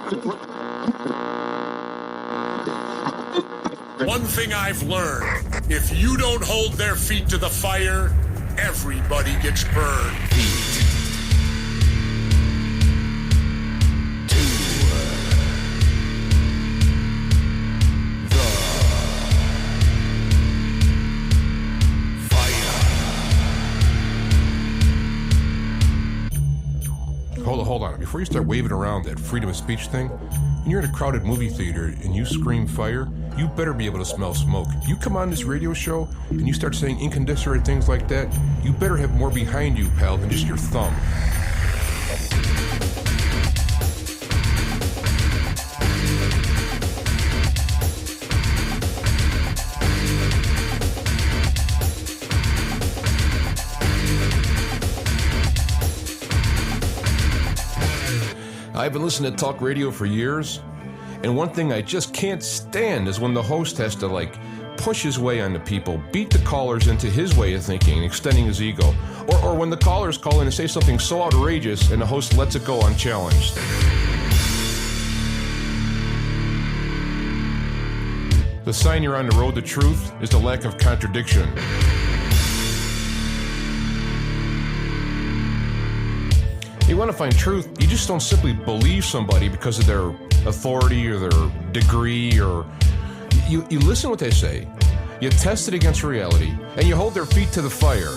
One thing I've learned, if you don't hold their feet to the fire, everybody gets burned. Hold on. Before you start waving around that freedom of speech thing, when you're in a crowded movie theater and you scream fire, you better be able to smell smoke. If you come on this radio show and you start saying incandescent things like that, you better have more behind you, pal, than just your thumb. I've been listening to talk radio for years, and one thing I just can't stand is when the host has to, push his way onto people, beat the callers into his way of thinking, extending his ego, or when the callers call in and say something so outrageous and the host lets it go unchallenged. The sign you're on the road to truth is the lack of contradiction. You want to find truth, you just don't simply believe somebody because of their authority or their degree, or you listen to what they say, you test it against reality, and you hold their feet to the fire.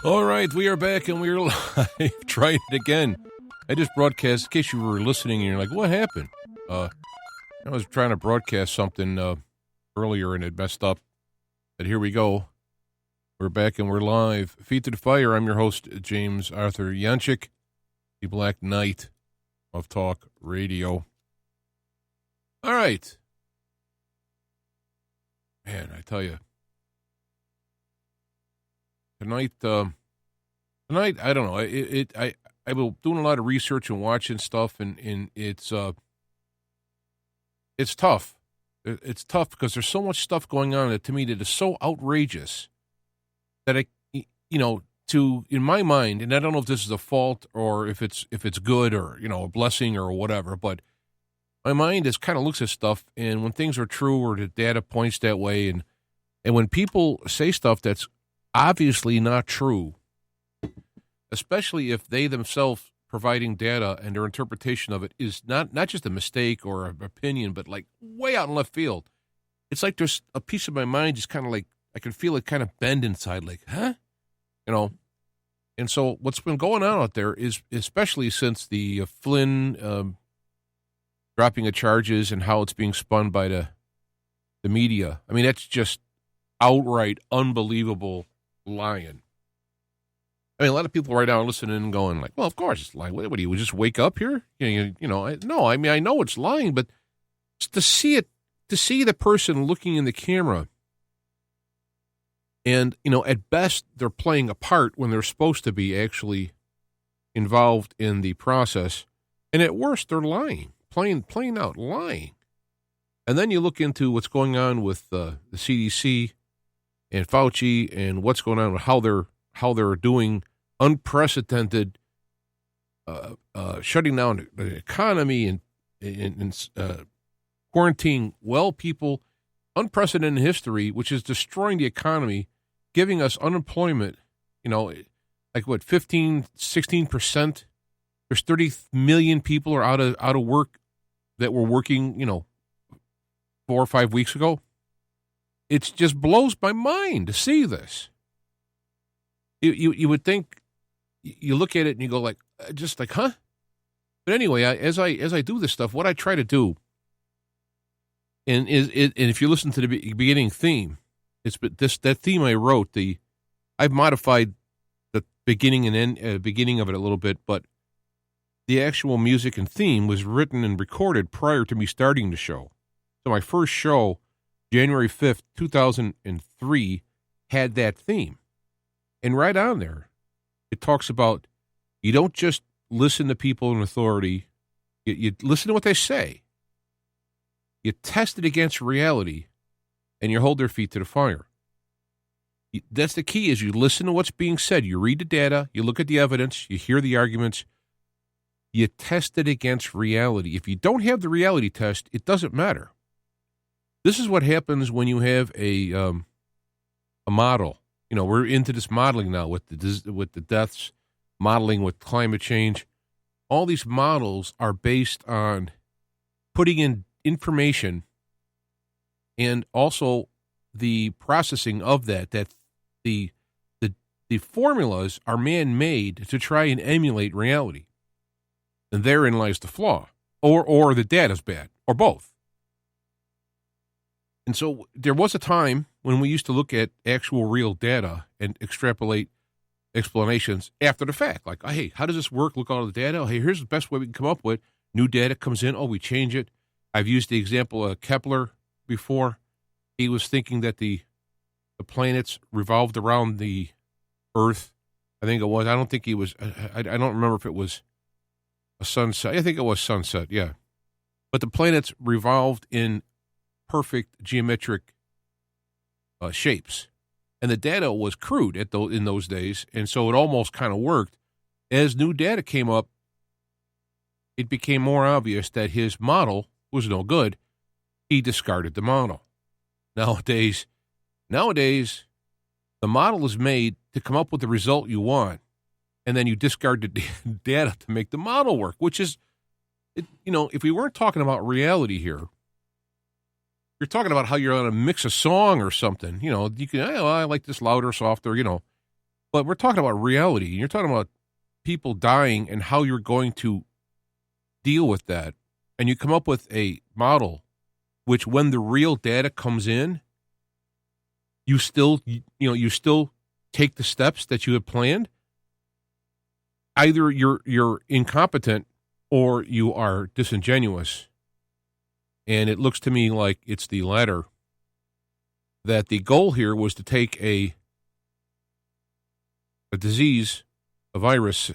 All right, we are back and we're live. Try it again. I just broadcast, in case you were listening and you're like, what happened? I was trying to broadcast something earlier and it messed up. But here we go. We're back and we're live. Feet to the Fire. I'm your host, James Arthur Yanchik, the Black Knight of Talk Radio. All right. Man, I tell you. Tonight, I don't know. I've been doing a lot of research and watching stuff, and it's tough. It's tough because there's so much stuff going on that to me that is so outrageous that in my mind, and I don't know if this is a fault or if it's good or a blessing or whatever, but my mind just kind of looks at stuff, and when things are true or the data points that way, and when people say stuff that's obviously not true, especially if they themselves providing data and their interpretation of it is not just a mistake or an opinion, but way out in left field. It's like there's a piece of my mind just kind of I can feel it kind of bend inside, huh? And so what's been going on out there is, especially since the Flynn dropping of charges and how it's being spun by the media. I mean, that's just outright unbelievable lying. I mean, a lot of people right now are listening and going well, of course it's lying. What do you just wake up here? No, I mean, I know it's lying, but just to see the person looking in the camera and, at best they're playing a part when they're supposed to be actually involved in the process. And at worst, they're lying, plain out lying. And then you look into what's going on with the CDC and Fauci and what's going on with how they're doing unprecedented shutting down the economy and quarantining people, unprecedented history, which is destroying the economy, giving us unemployment, 15, 16%. There's 30 million people are out of work that were working, 4 or 5 weeks ago. It just blows my mind to see this. You would think, you look at it and you go huh? But anyway, as I do this stuff, what I try to do, and if you listen to the beginning theme, it's that theme I wrote. I've modified the beginning and end beginning of it a little bit, but the actual music and theme was written and recorded prior to me starting the show. So my first show, January 5th, 2003, had that theme. And right on there, it talks about you don't just listen to people in authority. You listen to what they say. You test it against reality, and you hold their feet to the fire. That's the key, is you listen to what's being said. You read the data, you look at the evidence, you hear the arguments, you test it against reality. If you don't have the reality test, it doesn't matter. This is what happens when you have a model. You know, we're into this modeling now with the deaths, modeling with climate change. All these models are based on putting in information and also the processing of that the formulas are man-made to try and emulate reality. And therein lies the flaw. Or the data's bad, or both. And so there was a time when we used to look at actual real data and extrapolate explanations after the fact. Like, hey, how does this work? Look at all the data. Oh, hey, here's the best way we can come up with. New data comes in. Oh, we change it. I've used the example of Kepler before. He was thinking that the planets revolved around the Earth. I think it was. I don't think he was. I don't remember if it was a sunset. I think it was sunset, yeah. But the planets revolved in perfect geometric shapes. And the data was crude in those days, and so it almost kind of worked. As new data came up, it became more obvious that his model was no good. He discarded the model. Nowadays, the model is made to come up with the result you want, and then you discard the data to make the model work, which is, if we weren't talking about reality here, you're talking about how you're going to mix a song or something. You can, I like this louder, softer, but we're talking about reality. You're talking about people dying and how you're going to deal with that. And you come up with a model which, when the real data comes in, you still take the steps that you had planned. Either you're incompetent or you are disingenuous. And it looks to me like it's the latter, that the goal here was to take a disease, a virus,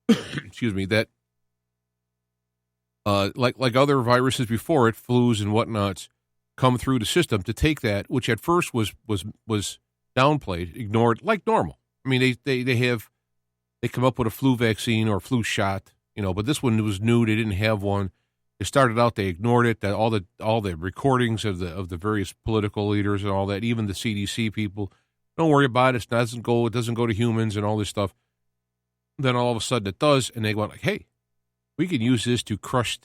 excuse me, that like other viruses before it, flus and whatnots, come through the system, to take that, which at first was downplayed, ignored, like normal. I mean, they come up with a flu vaccine or a flu shot, but this one was new. They didn't have one. It started out, they ignored it. That all the recordings of the various political leaders and all that, even the CDC people, don't worry about it. It doesn't go to humans and all this stuff. Then all of a sudden it does, and they go like, hey, we can use this to crush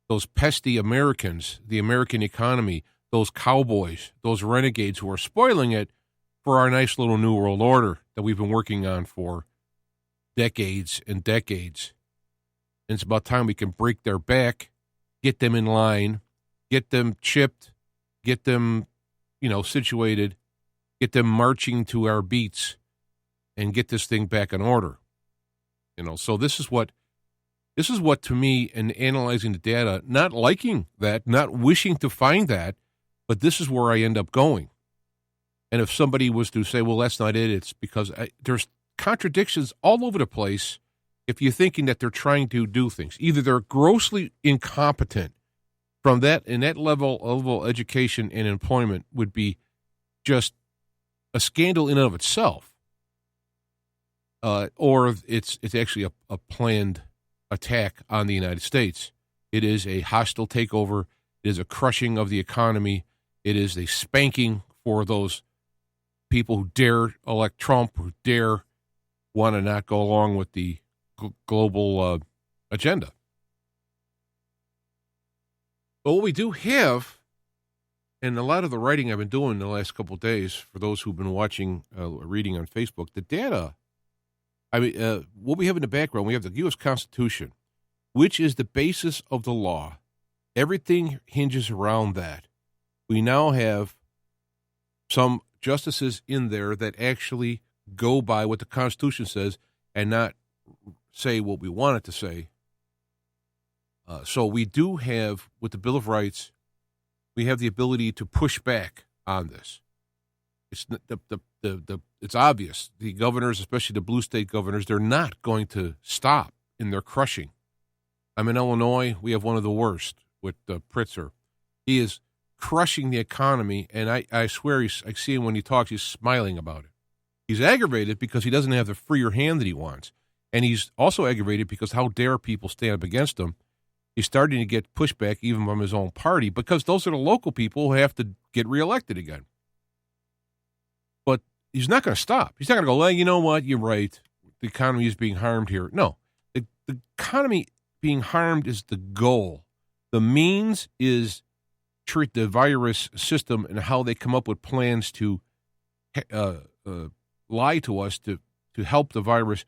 those pesky Americans, the American economy, those cowboys, those renegades who are spoiling it for our nice little new world order that we've been working on for decades and decades. And it's about time we can break their back, get them in line, get them chipped, get them, situated, get them marching to our beats, and get this thing back in order. So this is what to me, in analyzing the data, not liking that, not wishing to find that, but this is where I end up going. And if somebody was to say, well, that's not it, it's because there's contradictions all over the place. If you're thinking that they're trying to do things, either they're grossly incompetent from that, and that level of education and employment would be just a scandal in and of itself, or it's actually a planned attack on the United States. It is a hostile takeover. It is a crushing of the economy. It is a spanking for those people who dare elect Trump, who dare want to not go along with the global agenda. But what we do have, and a lot of the writing I've been doing the last couple of days, for those who've been watching, reading on Facebook, the data, what we have in the background, we have the U.S. Constitution, which is the basis of the law. Everything hinges around that. We now have some justices in there that actually go by what the Constitution says and not say what we want it to say. So we do have, with the Bill of Rights, we have the ability to push back on this. It's it's obvious. The governors, especially the blue state governors, they're not going to stop in their crushing. I'm in Illinois. We have one of the worst with Pritzker. He is crushing the economy, and I swear I see him when he talks, he's smiling about it. He's aggravated because he doesn't have the freer hand that he wants. And he's also aggravated because how dare people stand up against him. He's starting to get pushback even from his own party because those are the local people who have to get reelected again. But he's not going to stop. He's not going to go, well, you know what? You're right. The economy is being harmed here. No, the economy being harmed is the goal. The means is treat the virus system and how they come up with plans to lie to us to help the virus.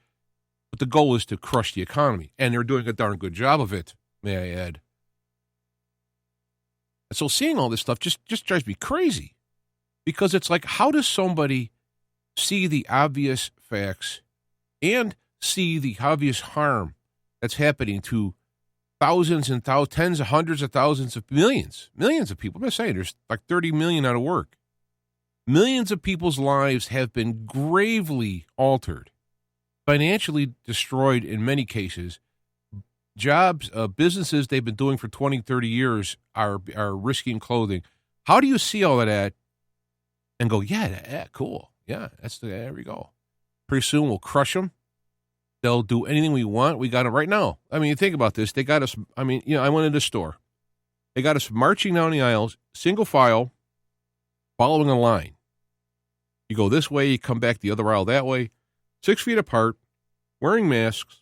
But the goal is to crush the economy. And they're doing a darn good job of it, may I add. And so seeing all this stuff just drives me crazy. Because it's like, how does somebody see the obvious facts and see the obvious harm that's happening to thousands and tens of hundreds of thousands of millions of people? I'm not saying there's like 30 million out of work. Millions of people's lives have been gravely altered, financially destroyed in many cases. Jobs, businesses they've been doing for 20, 30 years are risking clothing. How do you see all of that and go, yeah, cool. Yeah, there we go. Pretty soon we'll crush them. They'll do anything we want. We got them right now. I mean, think about this. They got us. I mean, I went into the store. They got us marching down the aisles, single file, following a line. You go this way, you come back the other aisle that way, 6 feet apart, wearing masks,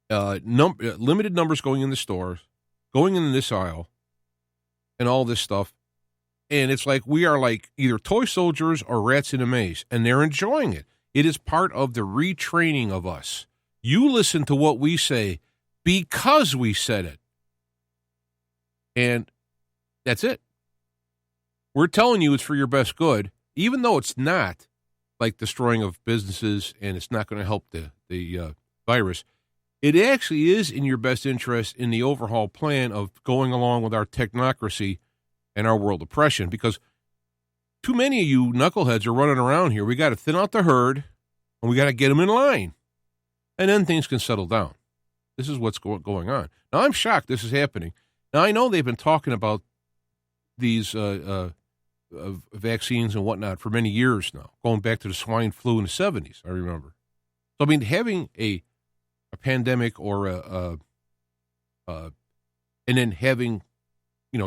limited numbers going in the stores, going in this aisle, and all this stuff. And it's like we are like either toy soldiers or rats in a maze, and they're enjoying it. It is part of the retraining of us. You listen to what we say because we said it. And that's it. We're telling you it's for your best good, even though it's not like destroying of businesses and it's not going to help the virus. It actually is in your best interest in the overhaul plan of going along with our technocracy and our world oppression, because too many of you knuckleheads are running around here. We got to thin out the herd, and we got to get them in line, and then things can settle down. This is what's going on. Now, I'm shocked this is happening. Now, I know they've been talking about these vaccines and whatnot for many years now, going back to the swine flu in the 70s, I remember. So, I mean, having a pandemic or and then having,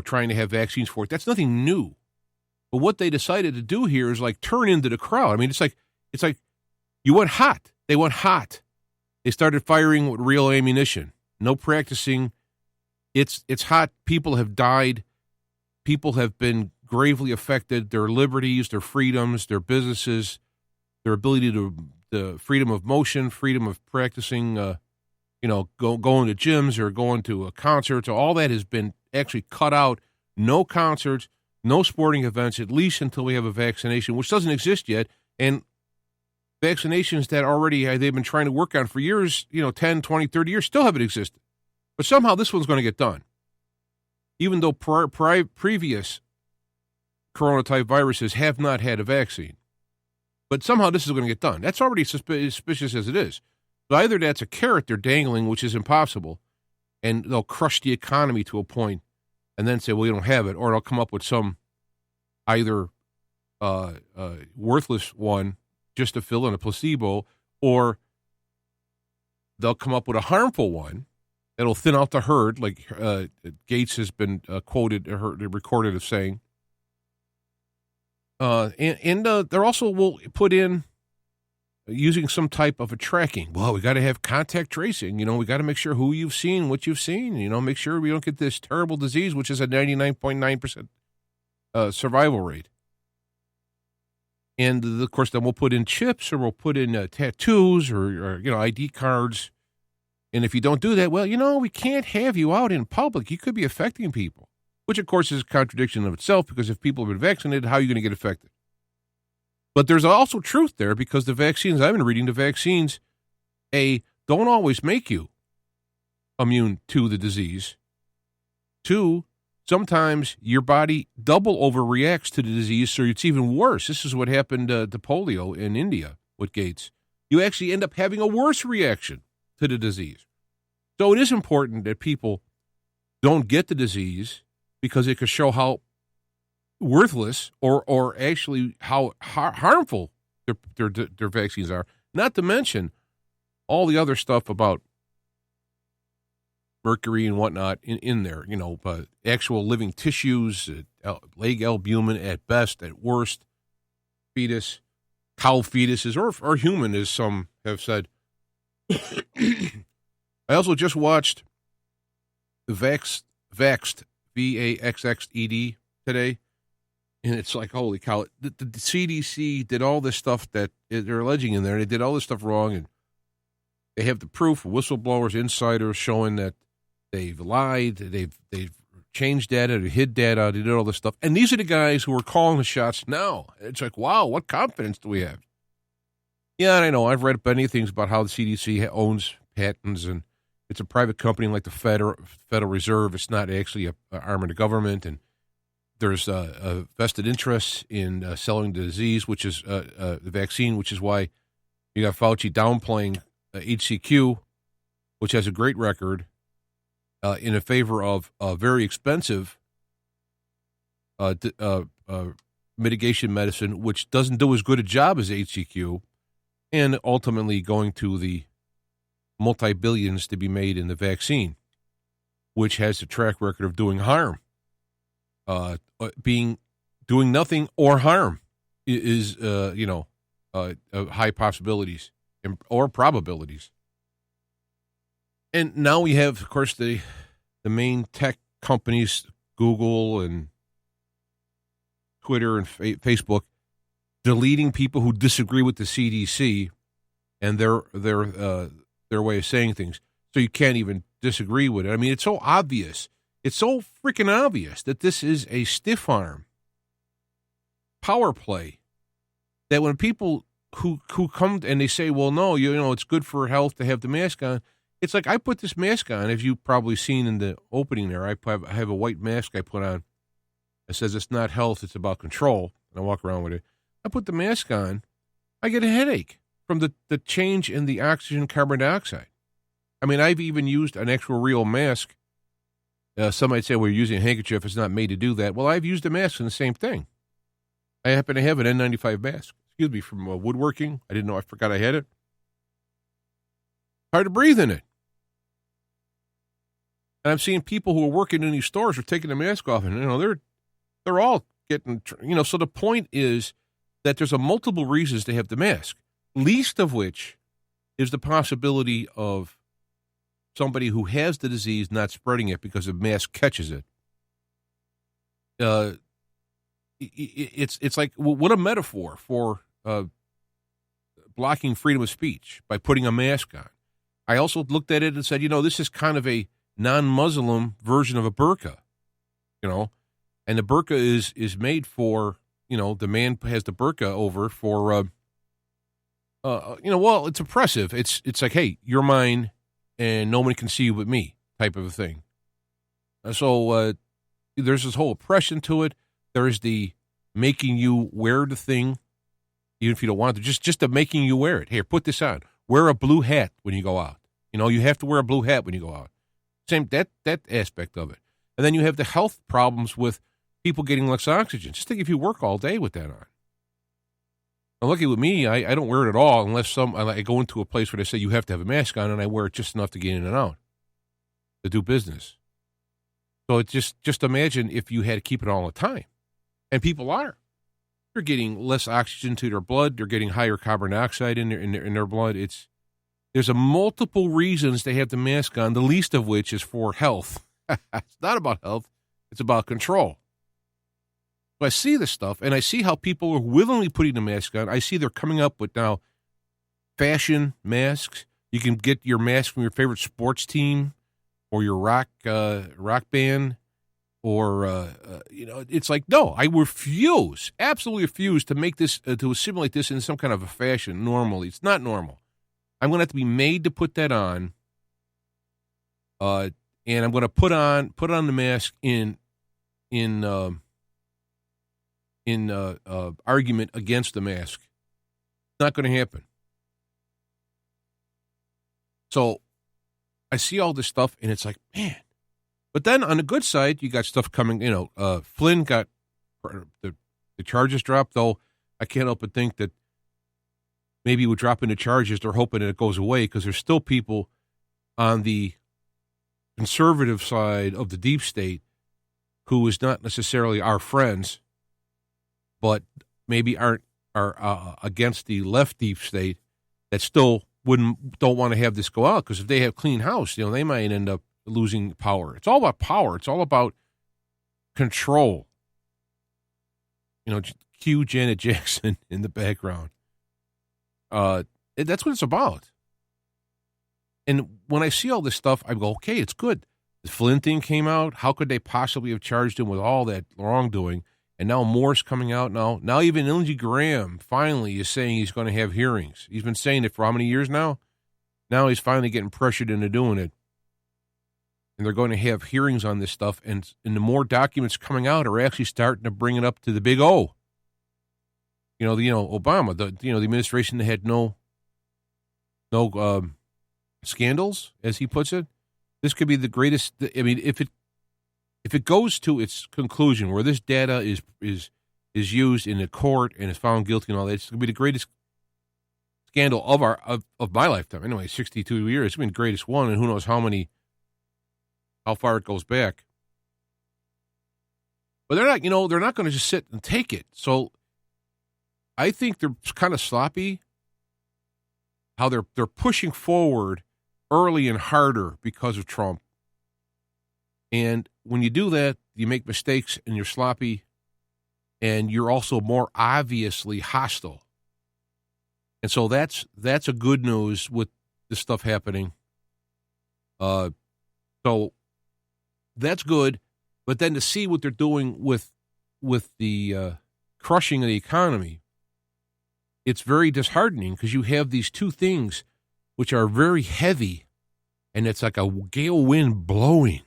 trying to have vaccines for it, that's nothing new. But what they decided to do here is like turn into the crowd. I mean, it's like you went hot. They went hot. They started firing with real ammunition. No practicing. It's hot. People have died. People have been gravely affected. Their liberties, their freedoms, their businesses, their ability to the freedom of motion, freedom of practicing. Going to gyms or going to concerts. All that has been actually cut out. No concerts. No sporting events, at least until we have a vaccination, which doesn't exist yet. And vaccinations that already they've been trying to work on for years, 10, 20, 30 years, still haven't existed. But somehow this one's going to get done. Even though previous corona-type viruses have not had a vaccine. But somehow this is going to get done. That's already suspicious as it is. So either that's a carrot they're dangling, which is impossible, and they'll crush the economy to a point, and then say, well, you don't have it, or they'll come up with some either worthless one just to fill in a placebo, or they'll come up with a harmful one that'll thin out the herd, like Gates has been recorded as saying. And they're also will put in using some type of a tracking. Well, we got to have contact tracing. We got to make sure who you've seen, what you've seen. Make sure we don't get this terrible disease, which is a 99.9% survival rate. And, of course, then we'll put in chips or we'll put in tattoos or ID cards. And if you don't do that, well, we can't have you out in public. You could be affecting people, which, of course, is a contradiction of itself because if people have been vaccinated, how are you going to get affected? But there's also truth there because the vaccines, I've been reading the vaccines, don't always make you immune to the disease. 2, sometimes your body double overreacts to the disease, so it's even worse. This is what happened to polio in India with Gates. You actually end up having a worse reaction to the disease. So it is important that people don't get the disease because it could show how worthless or actually how harmful their vaccines are. Not to mention all the other stuff about mercury and whatnot in there, actual living tissues, leg albumin at best, at worst, fetus, cow fetuses, or human, as some have said. I also just watched Vaxxed, VAXXED today, and it's like, holy cow. The CDC did all this stuff that they're alleging in there. They did all this stuff wrong, and they have the proof, whistleblowers, insiders showing that they've lied, they've changed data, they hid data, they did all this stuff. And these are the guys who are calling the shots now. It's like, wow, what confidence do we have? Yeah, and I know. I've read many things about how the CDC owns patents, and it's a private company like the Federal Reserve. It's not actually an arm of the government, and there's a vested interest in selling the disease, which is the vaccine, which is why you got Fauci downplaying HCQ, which has a great record, in a favor of very expensive mitigation medicine, which doesn't do as good a job as HCQ, and ultimately going to the multi-billions to be made in the vaccine, which has a track record of doing harm. Doing nothing or harm is high possibilities or probabilities. And now we have, of course, the main tech companies, Google and Twitter and Facebook, deleting people who disagree with the CDC and their way of saying things. So you can't even disagree with it. I mean, it's so obvious. It's so freaking obvious that this is a stiff arm power play, that when people who come and they say, well, no, it's good for health to have the mask on. It's like, I put this mask on, as you've probably seen in the opening there. I have a white mask I put on. It says it's not health, it's about control. And I walk around with it. I put the mask on. I get a headache from the change in the oxygen carbon dioxide. I mean, I've even used an actual real mask. Some might say, well, you're using a handkerchief. It's not made to do that. Well, I've used a mask and the same thing. I happen to have an N95 mask. Excuse me, from woodworking. I didn't know. I forgot I had it. Hard to breathe in it. And I'm seeing people who are working in these stores are taking the mask off, and they're all getting, So the point is that there's a multiple reasons to have the mask, least of which is the possibility of somebody who has the disease not spreading it because the mask catches it. It's like, what a metaphor for blocking freedom of speech by putting a mask on. I also looked at it and said, this is kind of a non-Muslim version of a burqa, and the burqa is made for, the man has the burqa over for, well, it's oppressive. It's like, hey, you're mine and no one can see you but me type of a thing. So there's this whole oppression to it. There's the making you wear the thing, even if you don't want to, just the making you wear it. Here, put this on. Wear a blue hat when you go out. You have to wear a blue hat when you go out. Same, that aspect of it. And then you have the health problems with people getting less oxygen. Just think if you work all day with that on. Now, lucky with me, I don't wear it at all unless I go into a place where they say you have to have a mask on, and I wear it just enough to get in and out to do business. So it's just imagine if you had to keep it all the time. And people are. They're getting less oxygen to their blood. They're getting higher carbon dioxide in their blood. There's a multiple reasons they have the mask on, the least of which is for health. It's not about health. It's about control. So I see this stuff, and I see how people are willingly putting the mask on. I see they're coming up with now fashion masks. You can get your mask from your favorite sports team or your rock band. Or, it's like, no, I absolutely refuse to make this, to assimilate this in some kind of a fashion normally. It's not normal. I'm going to have to be made to put that on. And I'm going to put on the mask in argument against the mask. It's not going to happen. So I see all this stuff, and it's like, man. But then on the good side, you got stuff coming. Flynn got the charges dropped, though I can't help but think that maybe with dropping the charges, they're hoping that it goes away because there's still people on the conservative side of the deep state who is not necessarily our friends, but maybe are against the left deep state that still don't want to have this go out because if they have clean house, they might end up losing power. It's all about power. It's all about control. Cue Janet Jackson in the background. That's what it's about. And when I see all this stuff, I go, okay, it's good. The Flynn thing came out. How could they possibly have charged him with all that wrongdoing? And now more's coming out now. Now even Lindsey Graham finally is saying he's going to have hearings. He's been saying it for how many years now? Now he's finally getting pressured into doing it. And they're going to have hearings on this stuff. And the more documents coming out are actually starting to bring it up to the big O. Obama, the administration that had no scandals, as he puts it. This could be the greatest. I mean, if it goes to its conclusion where this data is used in a court and is found guilty and all that, it's going to be the greatest scandal of my lifetime. Anyway, 62 years. It's been the greatest one, and who knows how far it goes back. But they're not going to just sit and take it. So I think they're kind of sloppy. How they're pushing forward early and harder because of Trump. And when you do that, you make mistakes and you're sloppy, and you're also more obviously hostile. And so that's a good news with this stuff happening. So that's good. But then to see what they're doing with the crushing of the economy, it's very disheartening because you have these two things which are very heavy, and it's like a gale wind blowing.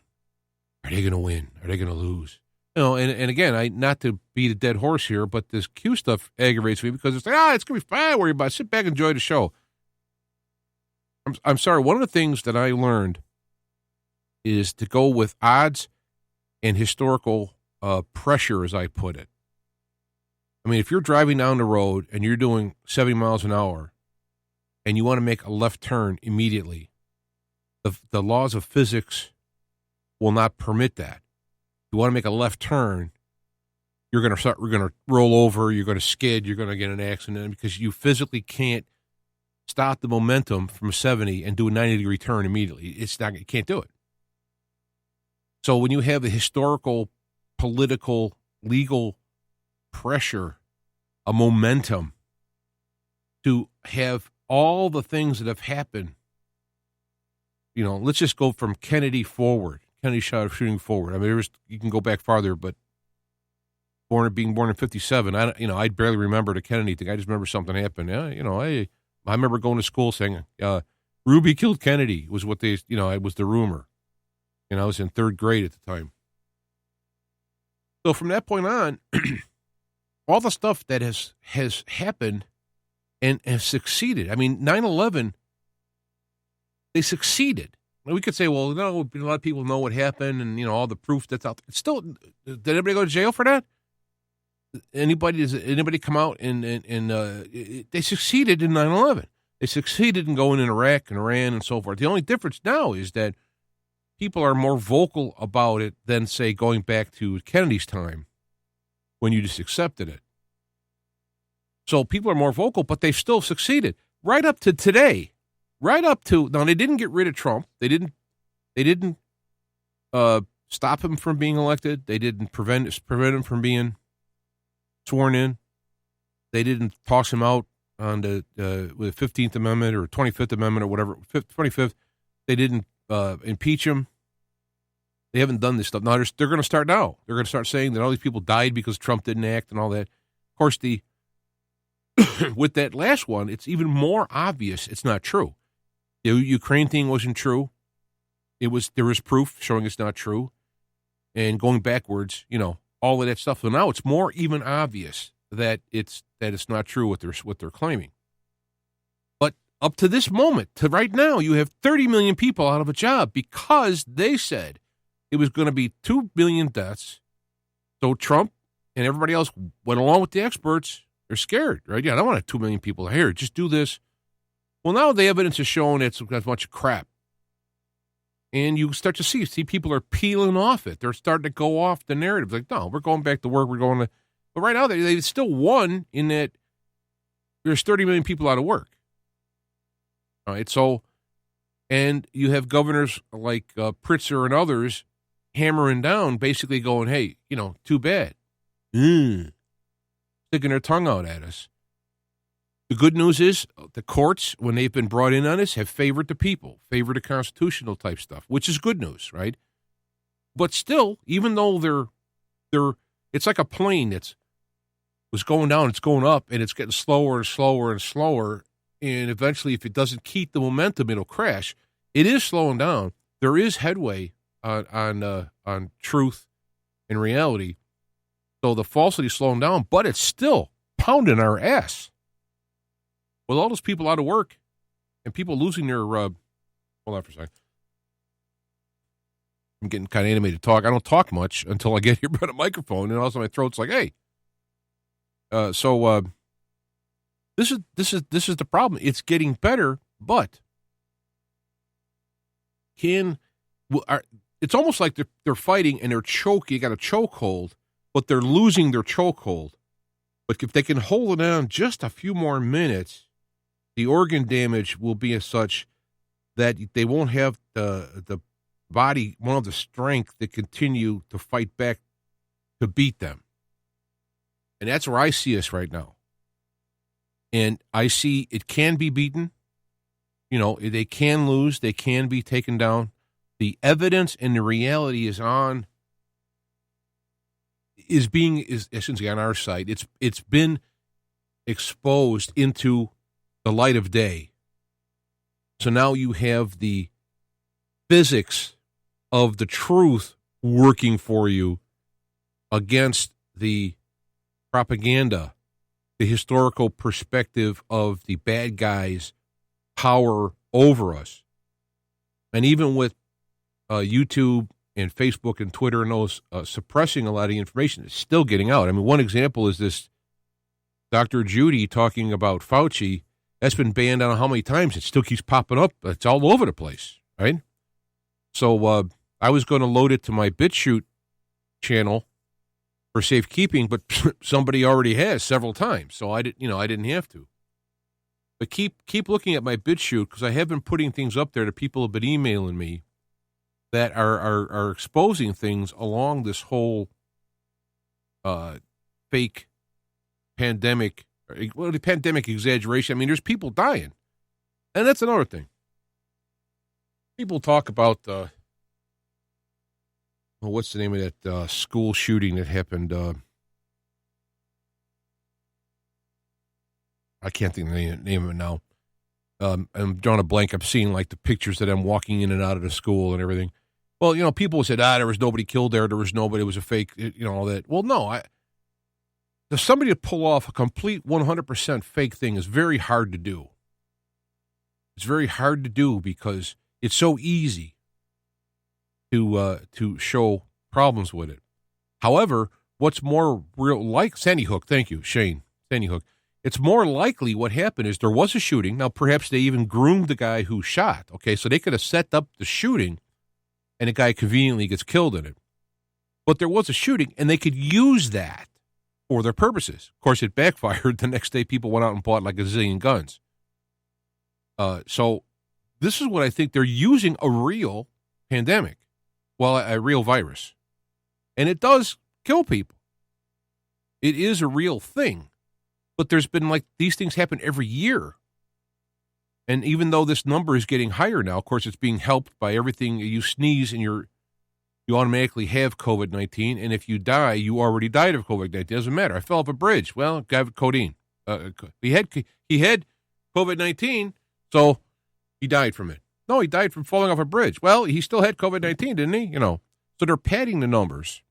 Are they going to win? Are they going to lose? And again, not to beat a dead horse here, but this Q stuff aggravates me because it's like, it's going to be fine. Worry about it. Sit back and enjoy the show. I'm sorry. One of the things that I learned is to go with odds and historical pressure, as I put it. I mean, if you're driving down the road and you're doing 70 miles an hour and you want to make a left turn immediately, the laws of physics will not permit that. If you want to make a left turn, we're going to roll over, you're going to skid, you're going to get an accident because you physically can't stop the momentum from 70 and do a 90-degree turn immediately. You can't do it. So when you have the historical, political, legal pressure, a momentum to have all the things that have happened, let's just go from Kennedy forward. Kennedy shooting forward. I mean, you can go back farther, but being born in 57, I barely remember the Kennedy thing. I just remember something happened. I remember going to school saying, Ruby killed Kennedy was what it was the rumor. I was in third grade at the time. So from that point on, all the stuff that has happened and has succeeded. I mean, 9/11, they succeeded. We could say, well, no, a lot of people know what happened and, all the proof that's out there. It's still, did anybody go to jail for that? Does anybody come out and they succeeded in 9/11. They succeeded in going in Iraq and Iran and so forth. The only difference now is that people are more vocal about it than, say, going back to Kennedy's time when you just accepted it. So people are more vocal, but they've still succeeded right up to today. Now they didn't get rid of Trump. They didn't stop him from being elected. They didn't prevent him from being sworn in. They didn't toss him out on the 15th Amendment or 25th Amendment or whatever, 25th. They didn't impeach him. They haven't done this stuff. Now they're going to start now. They're going to start saying that all these people died because Trump didn't act and all that. Of course, with that last one, it's even more obvious it's not true. The Ukraine thing wasn't true. There was proof showing it's not true. And going backwards, all of that stuff. So now it's more even obvious that it's not true what they're claiming. But up to this moment, to right now, you have 30 million people out of a job because they said it was going to be 2 million deaths. So Trump and everybody else went along with the experts. They're scared, right? Yeah, I don't want 2 million people here. Just do this. Well, now the evidence is showing it's a bunch of crap. And you start to see people are peeling off it. They're starting to go off the narrative. Like, no, we're going back to work. We're going to. But right now, they still won in that there's 30 million people out of work. All right, so, and you have governors like Pritzker and others hammering down, basically going, hey, too bad. Sticking their tongue out at us. The good news is the courts, when they've been brought in on this, have favored the people, favored the constitutional type stuff, which is good news, right? But still, even though it's like a plane that's was going down, it's going up, and it's getting slower and slower and slower, and eventually, if it doesn't keep the momentum, it'll crash. It is slowing down. There is headway on truth and reality, so the falsity is slowing down, but it's still pounding our ass. With all those people out of work and people losing their, hold on for a second. I'm getting kind of animated to talk. I don't talk much until I get here by the microphone, and also my throat's like, hey. This is the problem. It's getting better, but it's almost like they're fighting and they're choking. You got a chokehold, but they're losing their chokehold. But if they can hold it on just a few more minutes, the organ damage will be as such that they won't have the body, won't have the strength to continue to fight back to beat them. And that's where I see us right now. And I see it can be beaten. They can lose. They can be taken down. The evidence and the reality is essentially on our side. It's been exposed into the light of day. So now you have the physics of the truth working for you against the propaganda, the historical perspective of the bad guys' power over us. And even with YouTube and Facebook and Twitter and those suppressing a lot of the information, it's still getting out. I mean, one example is this Dr. Judy talking about Fauci. That's been banned on how many times. It still keeps popping up. It's all over the place, right? So I was going to load it to my BitChute channel for safekeeping, but somebody already has several times, so I didn't have to. But keep looking at my BitChute, because I have been putting things up there that people have been emailing me that are exposing things along this whole fake pandemic. Well, the pandemic exaggeration. I mean, there's people dying. And that's another thing. People talk about, what's the name of that school shooting that happened? I can't think of the name of it now. I'm drawing a blank. I'm seeing like the pictures of them walking in and out of the school and everything. Well, people said, there was nobody killed there. There was nobody. It was a fake, all that. Well, no, for somebody to pull off a complete 100% fake thing is very hard to do. It's very hard to do because it's so easy to show problems with it. However, what's more real like Sandy Hook, thank you, Shane, Sandy Hook. It's more likely what happened is there was a shooting. Now, perhaps they even groomed the guy who shot. Okay, so they could have set up the shooting and the guy conveniently gets killed in it. But there was a shooting and they could use that for their purposes. Of course, it backfired. The next day, people went out and bought like a zillion guns. So this is what I think. They're using a real pandemic, a real virus. And it does kill people. It is a real thing. But there's been these things happen every year. And even though this number is getting higher now, of course, it's being helped by everything. You sneeze and you automatically have COVID-19, and if you die, you already died of COVID-19. It doesn't matter. I fell off a bridge. Well, guy with codeine. He had COVID-19, so He died from it. No, he died from falling off a bridge. Well, he still had COVID-19, didn't he? So they're padding the numbers.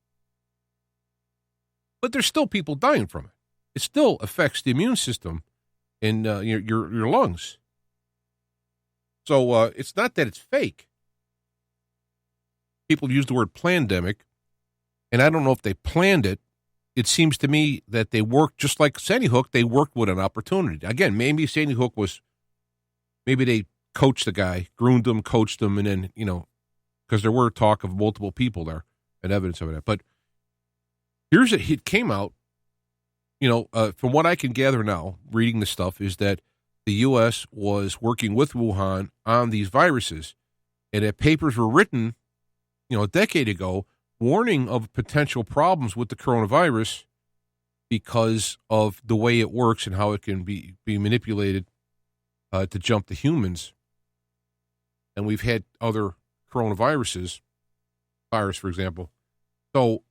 But there's still people dying from it. It still affects the immune system in your lungs. So it's not that it's fake. People use the word pandemic, and I don't know if they planned it. It seems to me that they worked just like Sandy Hook. They worked with an opportunity. Again, maybe Sandy Hook maybe they coached the guy, groomed him, coached him, and then, because there were talk of multiple people there and evidence of that. But it came out, from what I can gather now, reading the stuff, is that the U.S. was working with Wuhan on these viruses, and that papers were written, a decade ago, warning of potential problems with the coronavirus because of the way it works and how it can be manipulated to jump to humans. And we've had other coronaviruses, virus, for example. So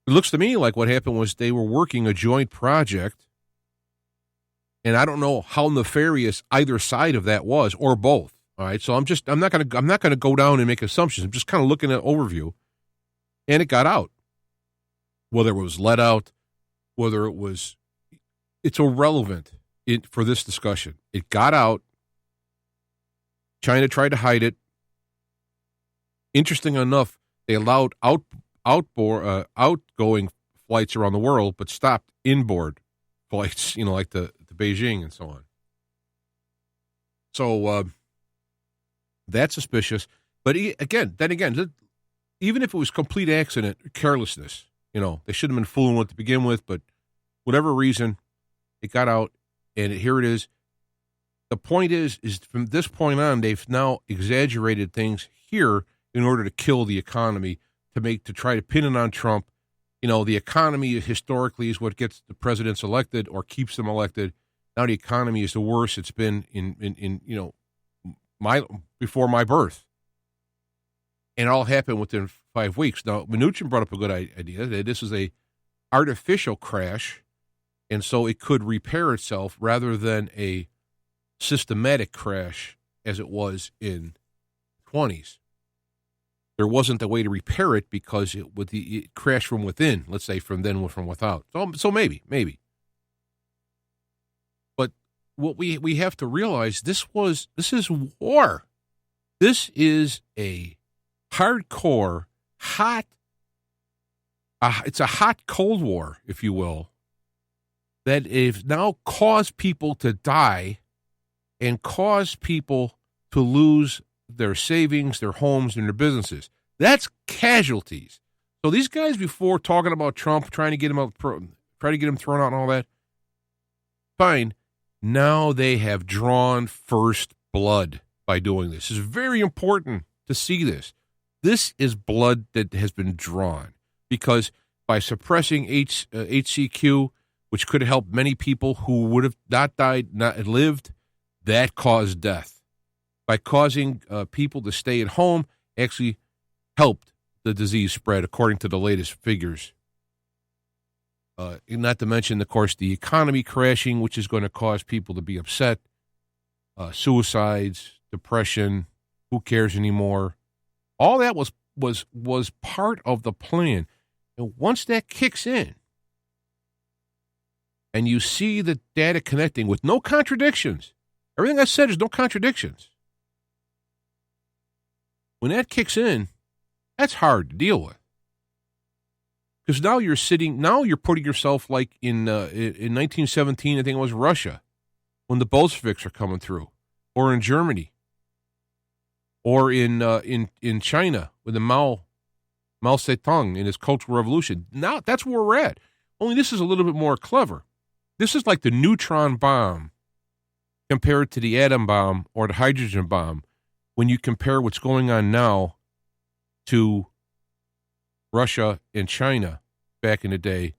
it looks to me like what happened was they were working a joint project, and I don't know how nefarious either side of that was, or both. All right, so I'm not gonna go down and make assumptions. I'm just kind of looking at overview, and it got out. Whether it was let out, it's irrelevant for this discussion. It got out. China tried to hide it. Interesting enough, they allowed outgoing flights around the world, but stopped inboard flights, like to Beijing and so on. So that's suspicious. But again, even if it was complete accident, carelessness, they shouldn't have been fooling with it to begin with, but whatever reason, it got out, and here it is. The point is from this point on, they've now exaggerated things here in order to kill the economy, to try to pin it on Trump. The economy historically is what gets the presidents elected or keeps them elected. Now the economy is the worst it's been in before my birth. And it all happened within 5 weeks. Now, Mnuchin brought up a good idea that this is a artificial crash, and so it could repair itself rather than a systematic crash as it was in the 20s. There wasn't a way to repair it because it crashed from within, let's say from without. So maybe. But what we have to realize, this is war. This is a hardcore, it's a hot Cold War, if you will, that has now caused people to die and caused people to lose their savings, their homes, and their businesses. That's casualties. So these guys, before talking about Trump, trying to get him thrown out and all that, fine. Now they have drawn first blood by doing this. It's very important to see this. This is blood that has been drawn because by suppressing HCQ, which could have helped many people who would have not died, not lived, that caused death. By causing people to stay at home, actually helped the disease spread, according to the latest figures. Not to mention, of course, the economy crashing, which is going to cause people to be upset, suicides, depression, who cares anymore? All that was part of the plan. And once that kicks in, and you see the data connecting with no contradictions, everything I said is no contradictions. When that kicks in, that's hard to deal with. Because now you're putting yourself like in 1917, I think it was Russia, when the Bolsheviks are coming through, or in Germany, or in China with the Mao Zedong and his Cultural Revolution. Now that's where we're at. Only this is a little bit more clever. This is like the neutron bomb compared to the atom bomb or the hydrogen bomb. When you compare what's going on now to Russia and China back in the day,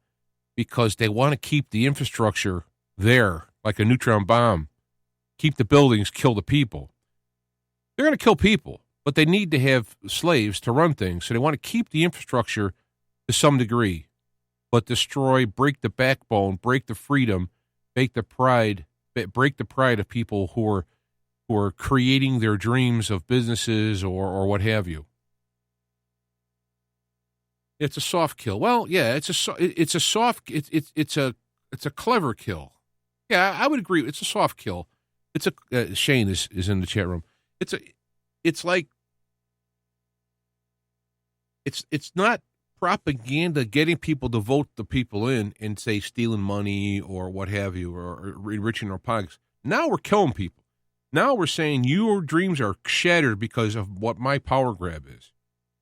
because they want to keep the infrastructure there like a neutron bomb, keep the buildings, kill the people. They're going to kill people, but they need to have slaves to run things. So they want to keep the infrastructure to some degree, but destroy, break the backbone, break the freedom, break the pride of people who are who are creating their dreams of businesses or what have you. It's a soft kill. Well, yeah, it's a soft. It's a clever kill. Yeah, I would agree. It's a soft kill. It's a Shane is in the chat room. It's like it's not propaganda getting people to vote the people in and say stealing money or what have you or enriching our pockets. Now we're killing people. Now we're saying your dreams are shattered because of what my power grab is.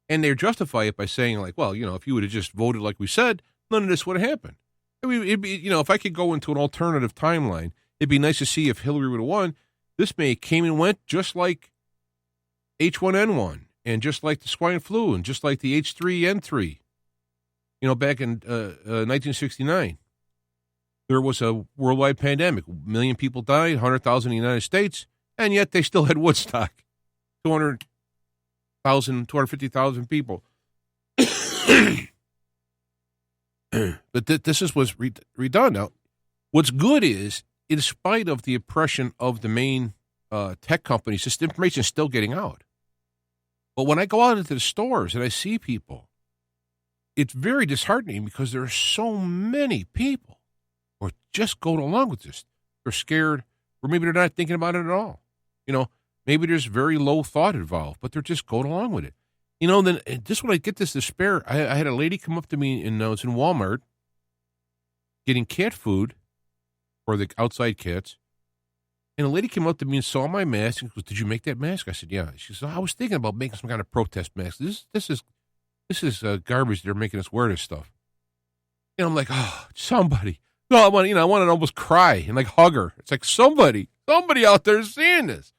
And they justify it by saying, like, well, if you would have just voted like we said, none of this would have happened. I mean, it'd be, if I could go into an alternative timeline, it'd be nice to see if Hillary would have won. This may came and went just like H1N1 and just like the swine flu and just like the H3N3. Back in 1969, there was a worldwide pandemic. 1 million people died, 100,000 in the United States, and yet they still had Woodstock. 250,000 people. But this was redone. Now, what's good is, in spite of the oppression of the main tech companies, this information is still getting out. But when I go out into the stores and I see people, it's very disheartening because there are so many people who are just going along with this. They're scared, or maybe they're not thinking about it at all. Maybe there's very low thought involved, but they're just going along with it. Then just when I get this despair, I had a lady come up to me, and it's in Walmart, getting cat food for the outside cats. And a lady came up to me and saw my mask and goes, "Did you make that mask?" I said, "Yeah." She said, "I was thinking about making some kind of protest mask. This is garbage. They're making us wear this stuff." And I'm like, "Oh, somebody." No, I want to almost cry and like hug her. It's like somebody out there is seeing this.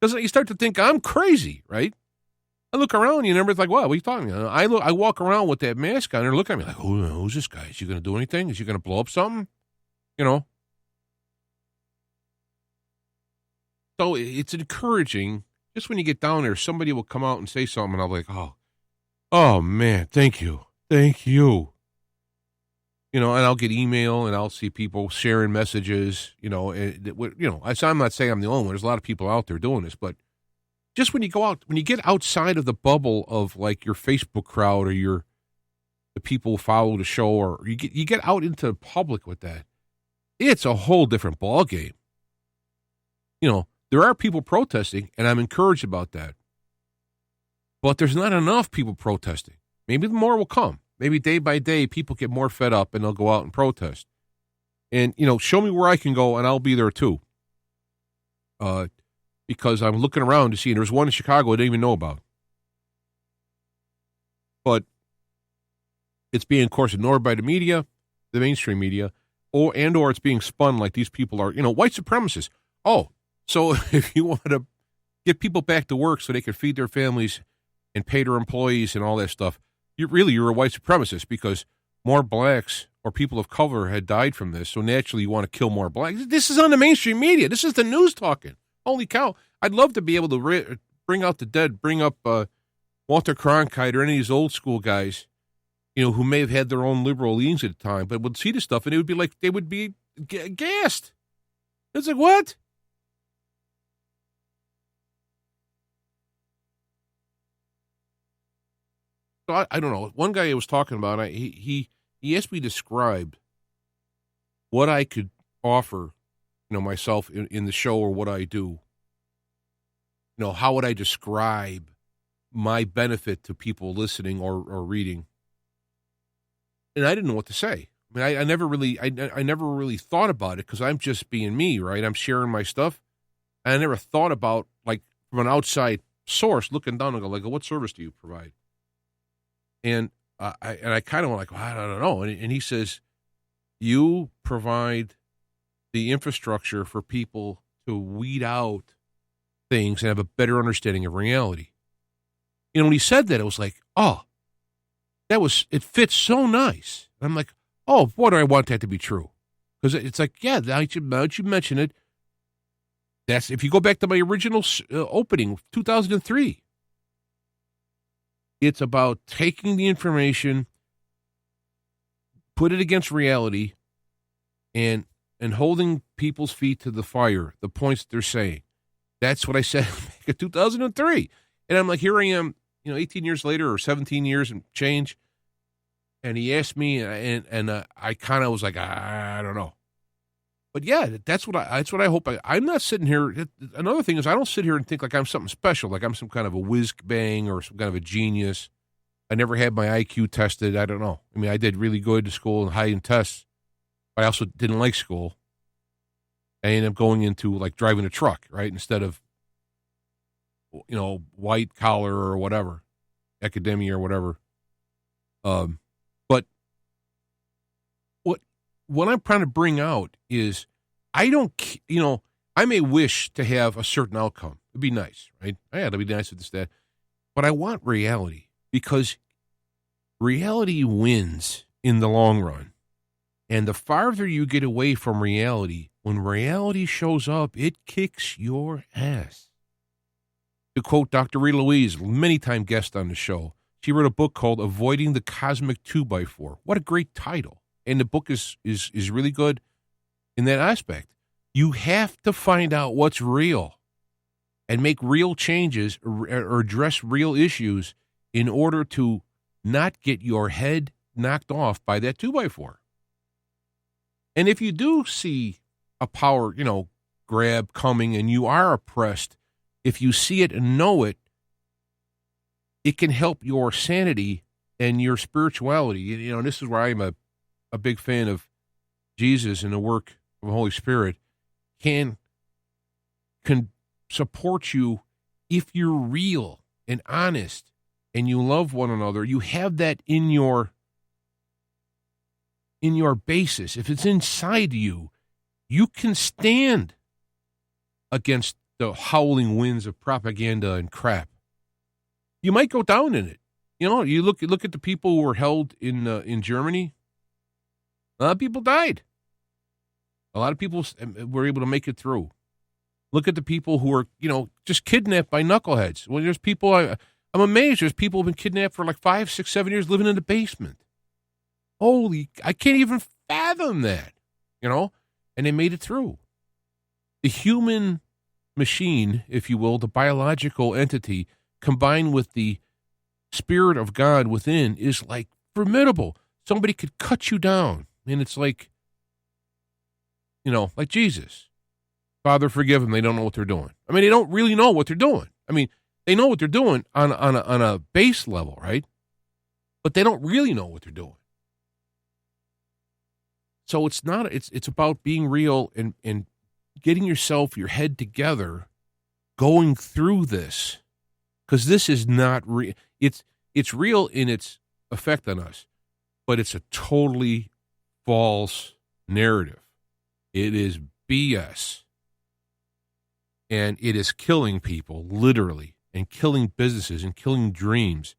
Because you start to think I'm crazy, right? I look around, and everybody's like, "What are you talking about?" I walk around with that mask on, and they're looking at me like, "Who's this guy? Is he going to do anything? Is he going to blow up something?" So it's encouraging. Just when you get down there, somebody will come out and say something, and I'll be like, oh man, thank you. And I'll get email, and I'll see people sharing messages. I'm not saying I'm the only one. There's a lot of people out there doing this, but just when you go out, when you get outside of the bubble of like your Facebook crowd or the people who follow the show, or you get out into the public with that, it's a whole different ball game. There are people protesting, and I'm encouraged about that. But there's not enough people protesting. Maybe more will come. Maybe day by day, people get more fed up, and they'll go out and protest. And, show me where I can go, and I'll be there too. Because I'm looking around to see, and there's one in Chicago I didn't even know about. But it's being, of course, ignored by the media, the mainstream media, or it's being spun like these people are, white supremacists. Oh, so if you want to get people back to work so they can feed their families and pay their employees and all that stuff, you're a white supremacist because more blacks or people of color had died from this, so naturally you want to kill more blacks. This is on the mainstream media. This is the news talking. Holy cow. I'd love to be able to bring out the dead, bring up Walter Cronkite or any of these old school guys, who may have had their own liberal leanings at the time, but would see this stuff, and it would be like they would be gassed. It's like, what? So I don't know. One guy I was talking about, he asked me to describe what I could offer, myself in the show or what I do. How would I describe my benefit to people listening or reading? And I didn't know what to say. I mean, I never really thought about it because I'm just being me, right? I'm sharing my stuff. And I never thought about, like, from an outside source looking down and go, like, what service do you provide? And I kind of went like, well, I don't know. And he says, you provide the infrastructure for people to weed out things and have a better understanding of reality. When he said that, it was like, oh, it fits so nice. And I'm like, oh, boy, do I want that to be true. Because it's like, yeah, now that you mention it, that's, if you go back to my original opening, 2003, it's about taking the information, put it against reality, and holding people's feet to the fire, the points they're saying. That's what I said back in 2003. And I'm like, here I am, 18 years later or 17 years and change. And he asked me, and I kind of was like, I don't know. But yeah, that's what I hope. I'm not sitting here. Another thing is, I don't sit here and think like I'm something special, like I'm some kind of a whiz bang or some kind of a genius. I never had my IQ tested. I don't know. I mean, I did really good to school and high in tests, but I also didn't like school. I ended up going into like driving a truck, right, instead of white collar or whatever, academia or whatever. But what I'm trying to bring out is I may wish to have a certain outcome. It'd be nice, right? Yeah, it'd be nice with this, that. But I want reality because reality wins in the long run. And the farther you get away from reality, when reality shows up, it kicks your ass. To quote Dr. Rita Louise, many-time guest on the show, she wrote a book called Avoiding the Cosmic 2x4. What a great title. And the book is really good in that aspect. You have to find out what's real and make real changes or address real issues in order to not get your head knocked off by that 2x4. And if you do see a power, grab coming and you are oppressed, if you see it and know it, it can help your sanity and your spirituality. And this is where I'm a big fan of Jesus and the work of the Holy Spirit can support you if you're real and honest and you love one another. You have that in your basis. If it's inside you, you can stand against the howling winds of propaganda and crap. You might go down in it. You look at the people who were held in Germany. A lot of people died. A lot of people were able to make it through. Look at the people who were, just kidnapped by knuckleheads. Well, there's people, I'm amazed. There's people who've been kidnapped for like 5, 6, 7 years living in the basement. I can't even fathom that, and they made it through. The human machine, if you will, the biological entity combined with the Spirit of God within is like formidable. Somebody could cut you down. And it's like, like Jesus. Father, forgive them. They don't know what they're doing. I mean, they don't really know what they're doing. I mean, they know what they're doing on a base level, right? But they don't really know what they're doing. So it's about being real and getting your head together, going through this, because this is not real. It's real in its effect on us, but it's a totally false narrative. It is BS. And it is killing people, literally, and killing businesses and killing dreams.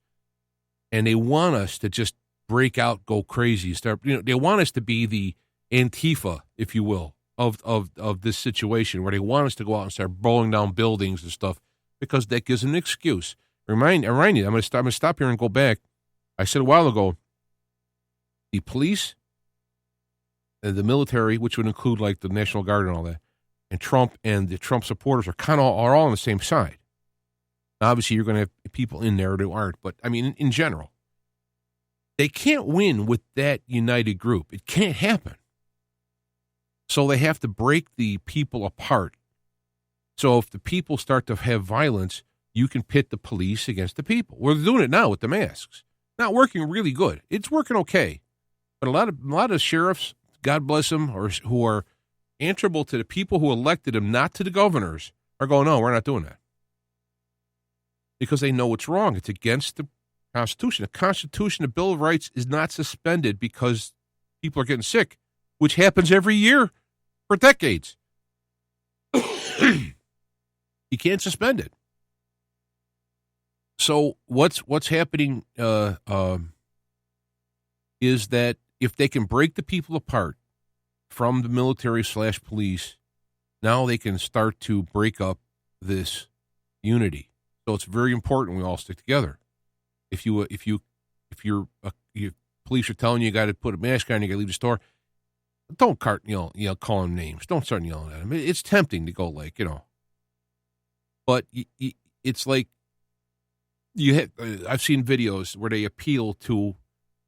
And they want us to just break out, go crazy, start. They want us to be the Antifa, if you will, of this situation, where they want us to go out and start blowing down buildings and stuff, because that gives them an excuse. Remind you, I'm going to stop here and go back. I said a while ago, the police, the military, which would include like the National Guard and all that, and Trump and the Trump supporters are all on the same side. Obviously, you're going to have people in there who aren't, but I mean, in general, they can't win with that united group. It can't happen. So they have to break the people apart. So if the people start to have violence, you can pit the police against the people. We're doing it now with the masks. Not working really good. It's working okay, but a lot of sheriffs, God bless them, who are answerable to the people who elected them, not to the governors, are going, no, we're not doing that. Because they know it's wrong. It's against the Constitution. The Constitution, the Bill of Rights, is not suspended because people are getting sick, which happens every year for decades. You can't suspend it. So what's happening is that if they can break the people apart from the military/police, now they can start to break up this unity. So it's very important we all stick together. If police are telling you got to put a mask on, you got to leave the store, don't call them names. Don't start yelling at them. It's tempting to go like, But it's like I've seen videos where they appeal to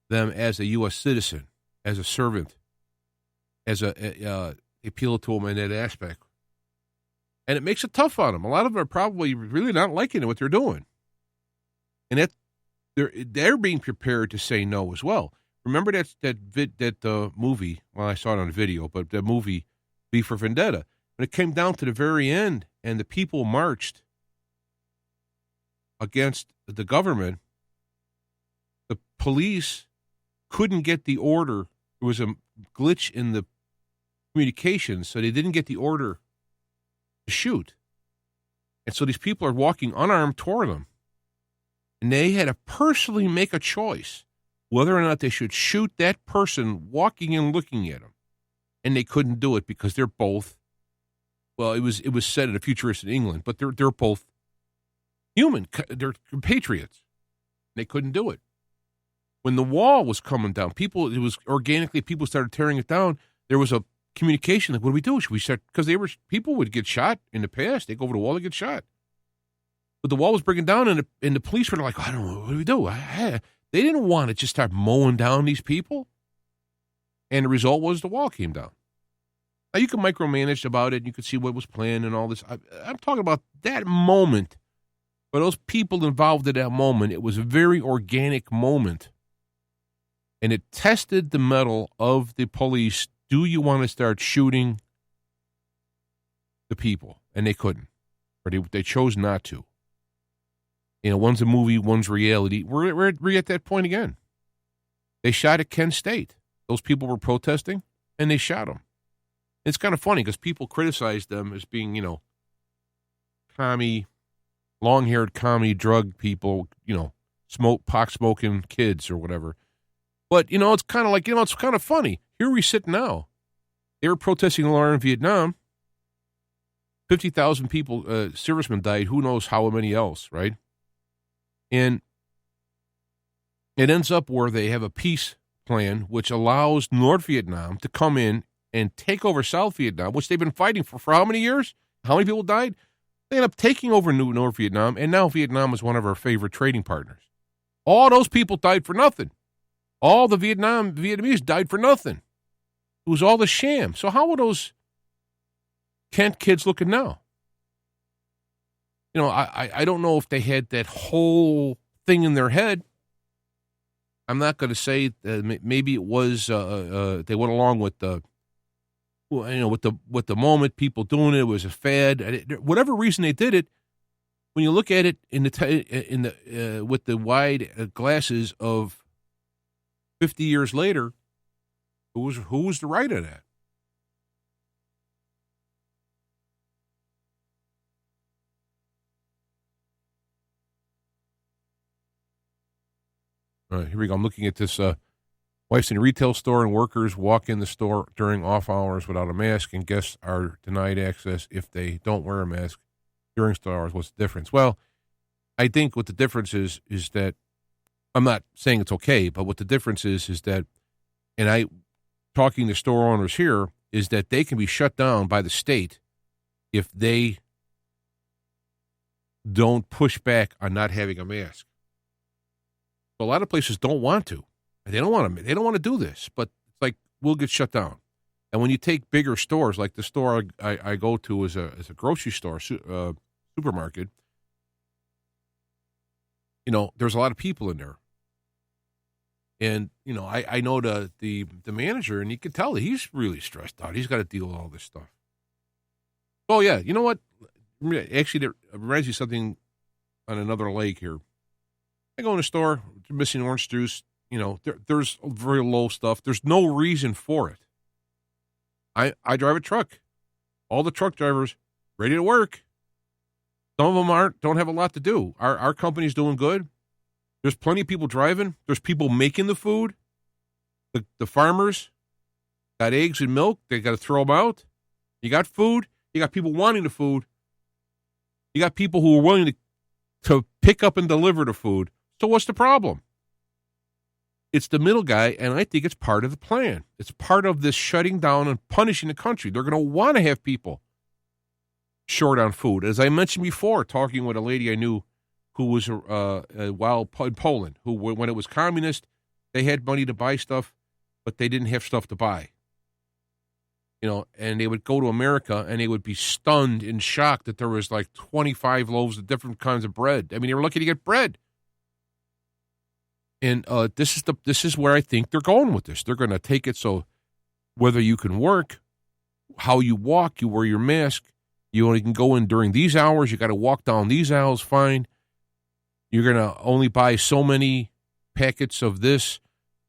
them as a U.S. citizen, as a servant, appeal to them in that aspect. And it makes it tough on them. A lot of them are probably really not liking what they're doing. And they're being prepared to say no as well. Remember that movie, well, I saw it on video, but the movie V for Vendetta, when it came down to the very end and the people marched against the government, the police couldn't get the order. There was a glitch in the communications, so they didn't get the order to shoot. And so these people are walking unarmed toward them. And they had to personally make a choice whether or not they should shoot that person walking and looking at them. And they couldn't do it because they're both, well, it was set in a futuristic England, but they're both human. They're compatriots. They couldn't do it. When the wall was coming down, people started tearing it down. There was a communication like, what do we do? Should we start? Because people would get shot in the past. They go over the wall, they get shot. But the wall was breaking down, and the police were like, I don't know, what do we do? They didn't want to just start mowing down these people. And the result was the wall came down. Now, you can micromanage about it, and you can see what was planned and all this. I'm talking about that moment. For those people involved in that moment, it was a very organic moment. And it tested the mettle of the police. Do you want to start shooting the people? And they couldn't. Or they chose not to. You know, one's a movie, one's reality. We're at that point again. They shot at Kent State. Those people were protesting, and they shot them. It's kind of funny because people criticized them as being, commie, long-haired commie drug people, pot-smoking kids or whatever. But, it's kind of like, it's kind of funny. Here we sit now. They were protesting the war in Vietnam. 50,000 people, servicemen died. Who knows how many else, right? And it ends up where they have a peace plan which allows North Vietnam to come in and take over South Vietnam, which they've been fighting for how many years? How many people died? They end up taking over North Vietnam, and now Vietnam is one of our favorite trading partners. All those people died for nothing. All the Vietnamese died for nothing. It was all a sham. So how are those Kent kids looking now? I don't know if they had that whole thing in their head. I'm not going to say maybe it was they went along with the moment, people doing it. It was a fad. Whatever reason they did it, when you look at it with the wide glasses of 50 years later, who was the right of that? All right, here we go. I'm looking at this. Wife's in a retail store and workers walk in the store during off hours without a mask, and guests are denied access if they don't wear a mask during store hours. What's the difference? Well, I think what the difference is that I'm not saying it's okay, but what the difference is that, and talking to store owners here, is that they can be shut down by the state if they don't push back on not having a mask. So a lot of places don't want to. They don't want to do this, but it's like, we'll get shut down. And when you take bigger stores, like the store I go to is a grocery store, supermarket, there's a lot of people in there. And, I know the manager, and you can tell that he's really stressed out. He's got to deal with all this stuff. Oh, yeah. You know what? Actually, that reminds me of something on another leg here. I go in the store, missing orange juice. There's very low stuff. There's no reason for it. I drive a truck. All the truck drivers ready to work. Some of them don't have a lot to do. Our company's doing good. There's plenty of people driving. There's people making the food. The farmers got eggs and milk. They got to throw them out. You got food. You got people wanting the food. You got people who are willing to pick up and deliver the food. So what's the problem? It's the middle guy, and I think it's part of the plan. It's part of this shutting down and punishing the country. They're going to want to have people short on food. As I mentioned before, talking with a lady I knew who was while in Poland, who, when it was communist, they had money to buy stuff, but they didn't have stuff to buy. And they would go to America and they would be stunned and shocked that there was like 25 loaves of different kinds of bread. I mean, they were lucky to get bread. And this is where I think they're going with this. They're going to take it so whether you can work, how you walk, you wear your mask, you only can go in during these hours, you got to walk down these aisles, fine. You're going to only buy so many packets of this.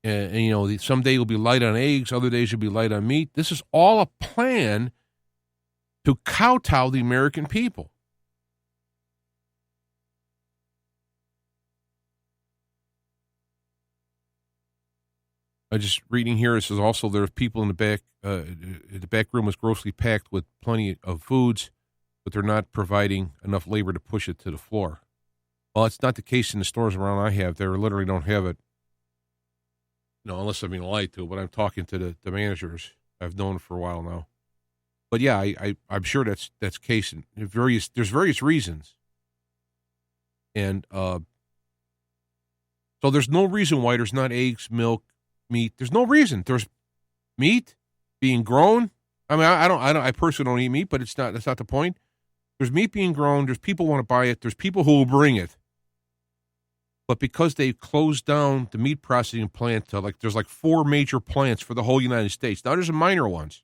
And someday you'll be light on eggs, other days you'll be light on meat. This is all a plan to kowtow the American people. I'm just reading here. It says also there's people in the back. The back room is grossly packed with plenty of foods, but they're not providing enough labor to push it to the floor. Well, it's not the case in the stores around I have. They literally don't have it. Unless I'm being lied to, but I'm talking to the managers I've known for a while now. But yeah, I'm sure that's the case. And there's various reasons. And so there's no reason why there's not eggs, milk, meat. There's no reason. There's meat being grown. I mean, I personally don't eat meat, but that's not the point. There's meat being grown. There's people who want to buy it. There's people who will bring it. But because they closed down the meat processing plant there's 4 major plants for the whole United States. Now there's minor ones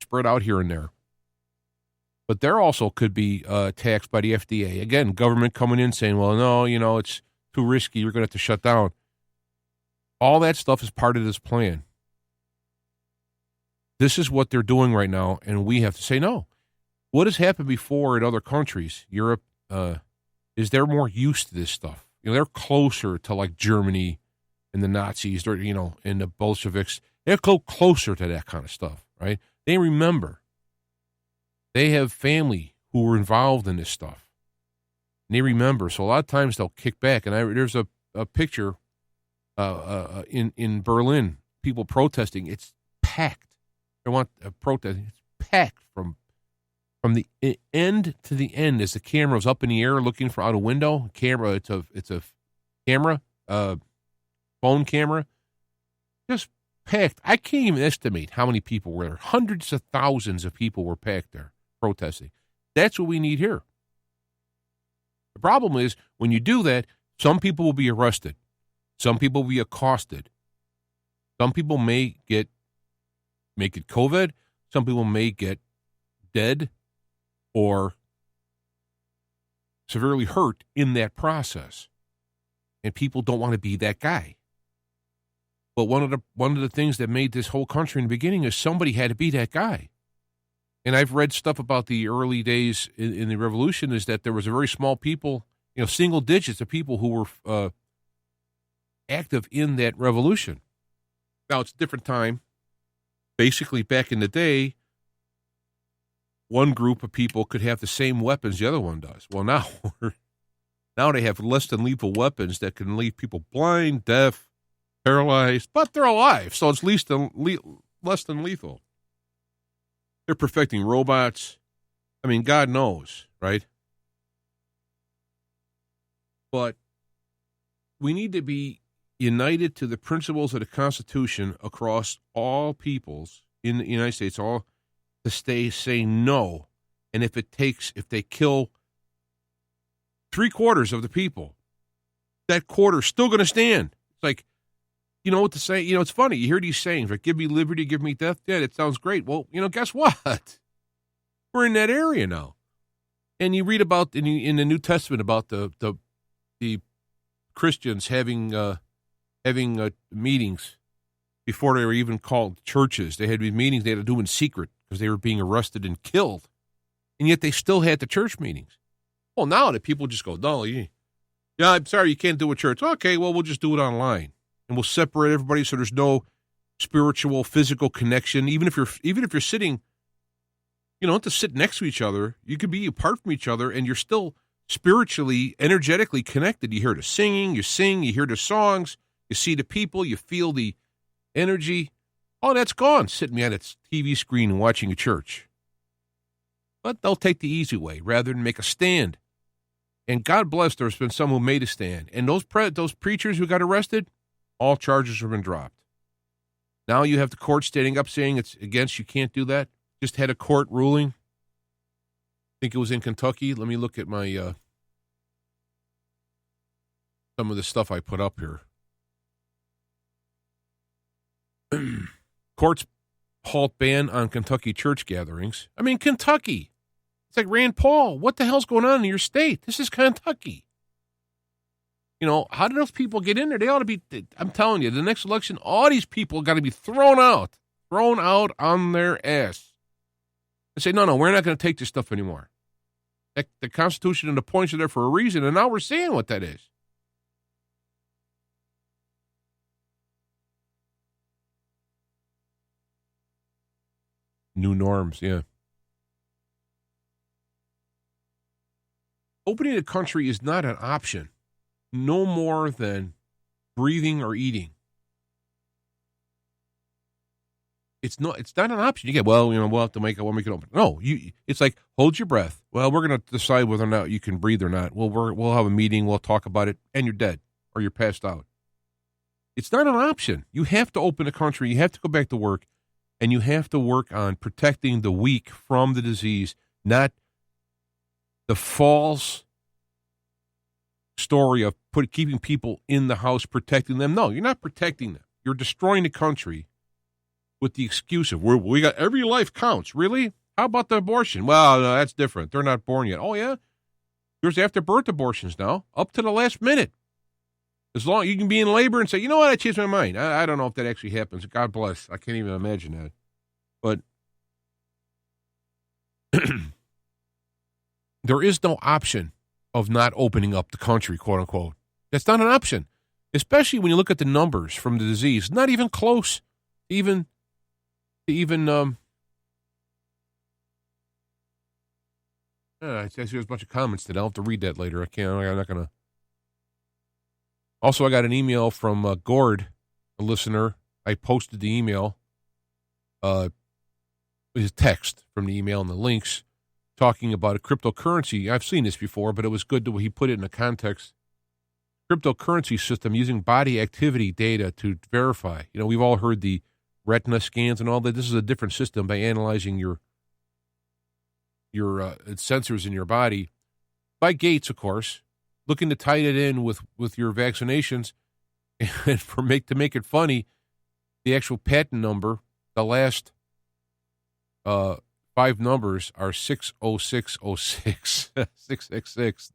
spread out here and there. But they're also could be taxed by the FDA. Again, government coming in saying, well, no, it's too risky. You're going to have to shut down. All that stuff is part of this plan. This is what they're doing right now, and we have to say no. What has happened before in other countries, Europe, is they're more used to this stuff. They're closer to like Germany and the Nazis, or, and the Bolsheviks. They're closer to that kind of stuff, right? They remember. They have family who were involved in this stuff. And they remember. So a lot of times they'll kick back. And there's a picture in Berlin, people protesting. It's packed. They want a protest. It's packed from the end to the end as the camera was up in the air looking for out a window. Camera, it's a camera, phone camera, just packed. I can't even estimate how many people were there. Hundreds of thousands of people were packed there protesting. That's what we need here. The problem is when you do that, some people will be arrested. Some people will be accosted. Some people may get COVID. Some people may get dead or severely hurt in that process. And people don't want to be that guy. But one of the things that made this whole country in the beginning is somebody had to be that guy. And I've read stuff about the early days in the revolution is that there was a very small people, single digits of people who were active in that revolution. Now, it's a different time. Basically, back in the day, one group of people could have the same weapons the other one does. Well, now they have less than lethal weapons that can leave people blind, deaf, paralyzed, but they're alive, so it's less than lethal. They're perfecting robots. I mean, God knows, right? But we need to be united to the principles of the Constitution across all peoples in the United States, all to say no. And if they kill 3/4 of the people, that quarter's still going to stand. It's like, what to say? It's funny. You hear these sayings, like, give me liberty, give me death. Yeah, that sounds great. Well, guess what? We're in that area now. And you read about in the New Testament about the Christians having meetings before they were even called churches. They had these meetings they had to do in secret because they were being arrested and killed. And yet they still had the church meetings. Well, now that people just go, no, yeah, I'm sorry, you can't do a church. Okay, well, we'll just do it online. And we'll separate everybody so there's no spiritual, physical connection. Even if you're sitting, you don't have to sit next to each other. You could be apart from each other, and you're still spiritually, energetically connected. You hear the singing, you sing, you hear the songs, you see the people, you feel the energy. Oh, that's gone, sitting behind a TV screen and watching a church. But they'll take the easy way rather than make a stand. And God bless, there's been some who made a stand. And those preachers who got arrested, all charges have been dropped. Now you have the court standing up saying it's against, you can't do that. Just had a court ruling. I think it was in Kentucky. Let me look at my some of the stuff I put up here. Courts halt ban on Kentucky church gatherings. I mean, Kentucky. It's like Rand Paul. What the hell's going on in your state? This is Kentucky. You know, how did those people get in there? They ought to be, I'm telling you, the next election, all these people got to be thrown out on their ass. And say, no, we're not going to take this stuff anymore. The Constitution and the points are there for a reason, and now we're seeing what that is. New norms, yeah. Opening the country is not an option, no more than breathing or eating. It's not an option. You get, well, we'll have to make it open. No, it's like, hold your breath. Well, we're going to decide whether or not you can breathe or not. We'll have a meeting. We'll talk about it, and you're dead or you're passed out. It's not an option. You have to open the country. You have to go back to work, and you have to work on protecting the weak from the disease, not the false story of keeping people in the house, protecting them. No, you're not protecting them. You're destroying the country with the excuse of, we got every life counts. Really? How about the abortion? Well, no, that's different. They're not born yet. Oh, yeah? There's after birth abortions now, up to the last minute. As long you can be in labor and say, you know what, I changed my mind. I don't know if that actually happens. God bless. I can't even imagine that. But there is no option of not opening up the country, quote unquote. That's not an option, especially when you look at the numbers from the disease. Not even close. I see there's a bunch of comments today. I'll have to read that later. I'm not going to. Also, I got an email from Gord, a listener. I posted the email, his text from the email and the links, talking about a cryptocurrency. I've seen this before, but it was good that he put it in a context. Cryptocurrency system using body activity data to verify. We've all heard the retina scans and all that. This is a different system by analyzing your sensors in your body by Gates, of course, looking to tie it in with your vaccinations. And to make it funny, the actual patent number, the last 5 numbers are 60606, 666.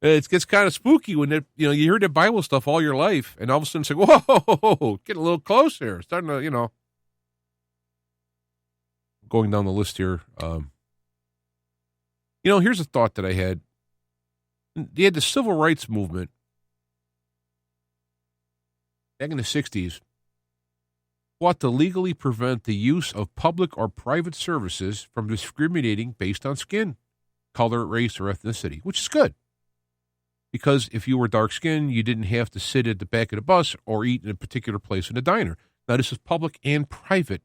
It gets kind of spooky when you hear the Bible stuff all your life, and all of a sudden it's like, whoa, get a little closer. Starting to, going down the list here. Here's a thought that I had. They had the civil rights movement back in the 60s, fought to legally prevent the use of public or private services from discriminating based on skin, color, race, or ethnicity, which is good. Because if you were dark-skinned, you didn't have to sit at the back of the bus or eat in a particular place in a diner. Now, this is public and private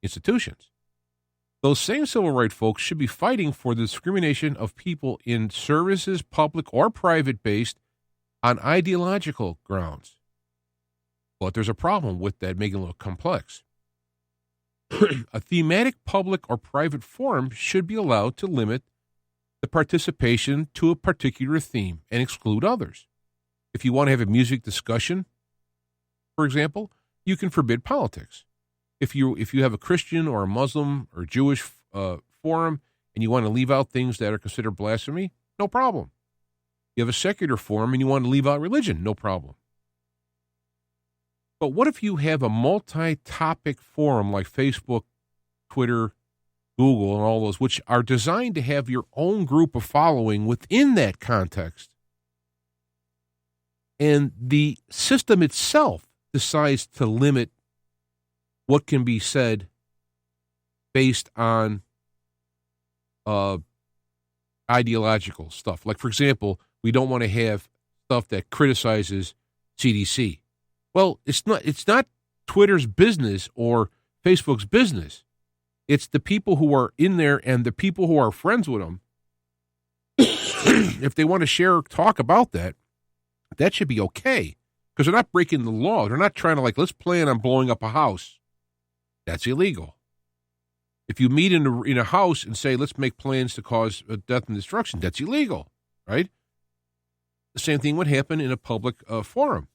institutions. Those same civil rights folks should be fighting for the discrimination of people in services, public or private, based on ideological grounds. But there's a problem with that, making it a little complex. A thematic public or private forum should be allowed to limit the participation to a particular theme and exclude others. If you want to have a music discussion, for example, you can forbid politics. If you have a Christian or a Muslim or Jewish forum and you want to leave out things that are considered blasphemy, no problem. You have a secular forum and you want to leave out religion, no problem. But what if you have a multi-topic forum like Facebook, Twitter, Google, and all those, which are designed to have your own group of following within that context, and the system itself decides to limit what can be said based on ideological stuff? Like, for example, we don't want to have stuff that criticizes CDC. Well, it's not Twitter's business or Facebook's business It's the people who are in there and the people who are friends with them. If they want to talk about that, that should be okay. Because they're not breaking the law. They're not trying to, let's plan on blowing up a house. That's illegal. If you meet in a house and say, let's make plans to cause death and destruction, that's illegal, right? The same thing would happen in a public forum.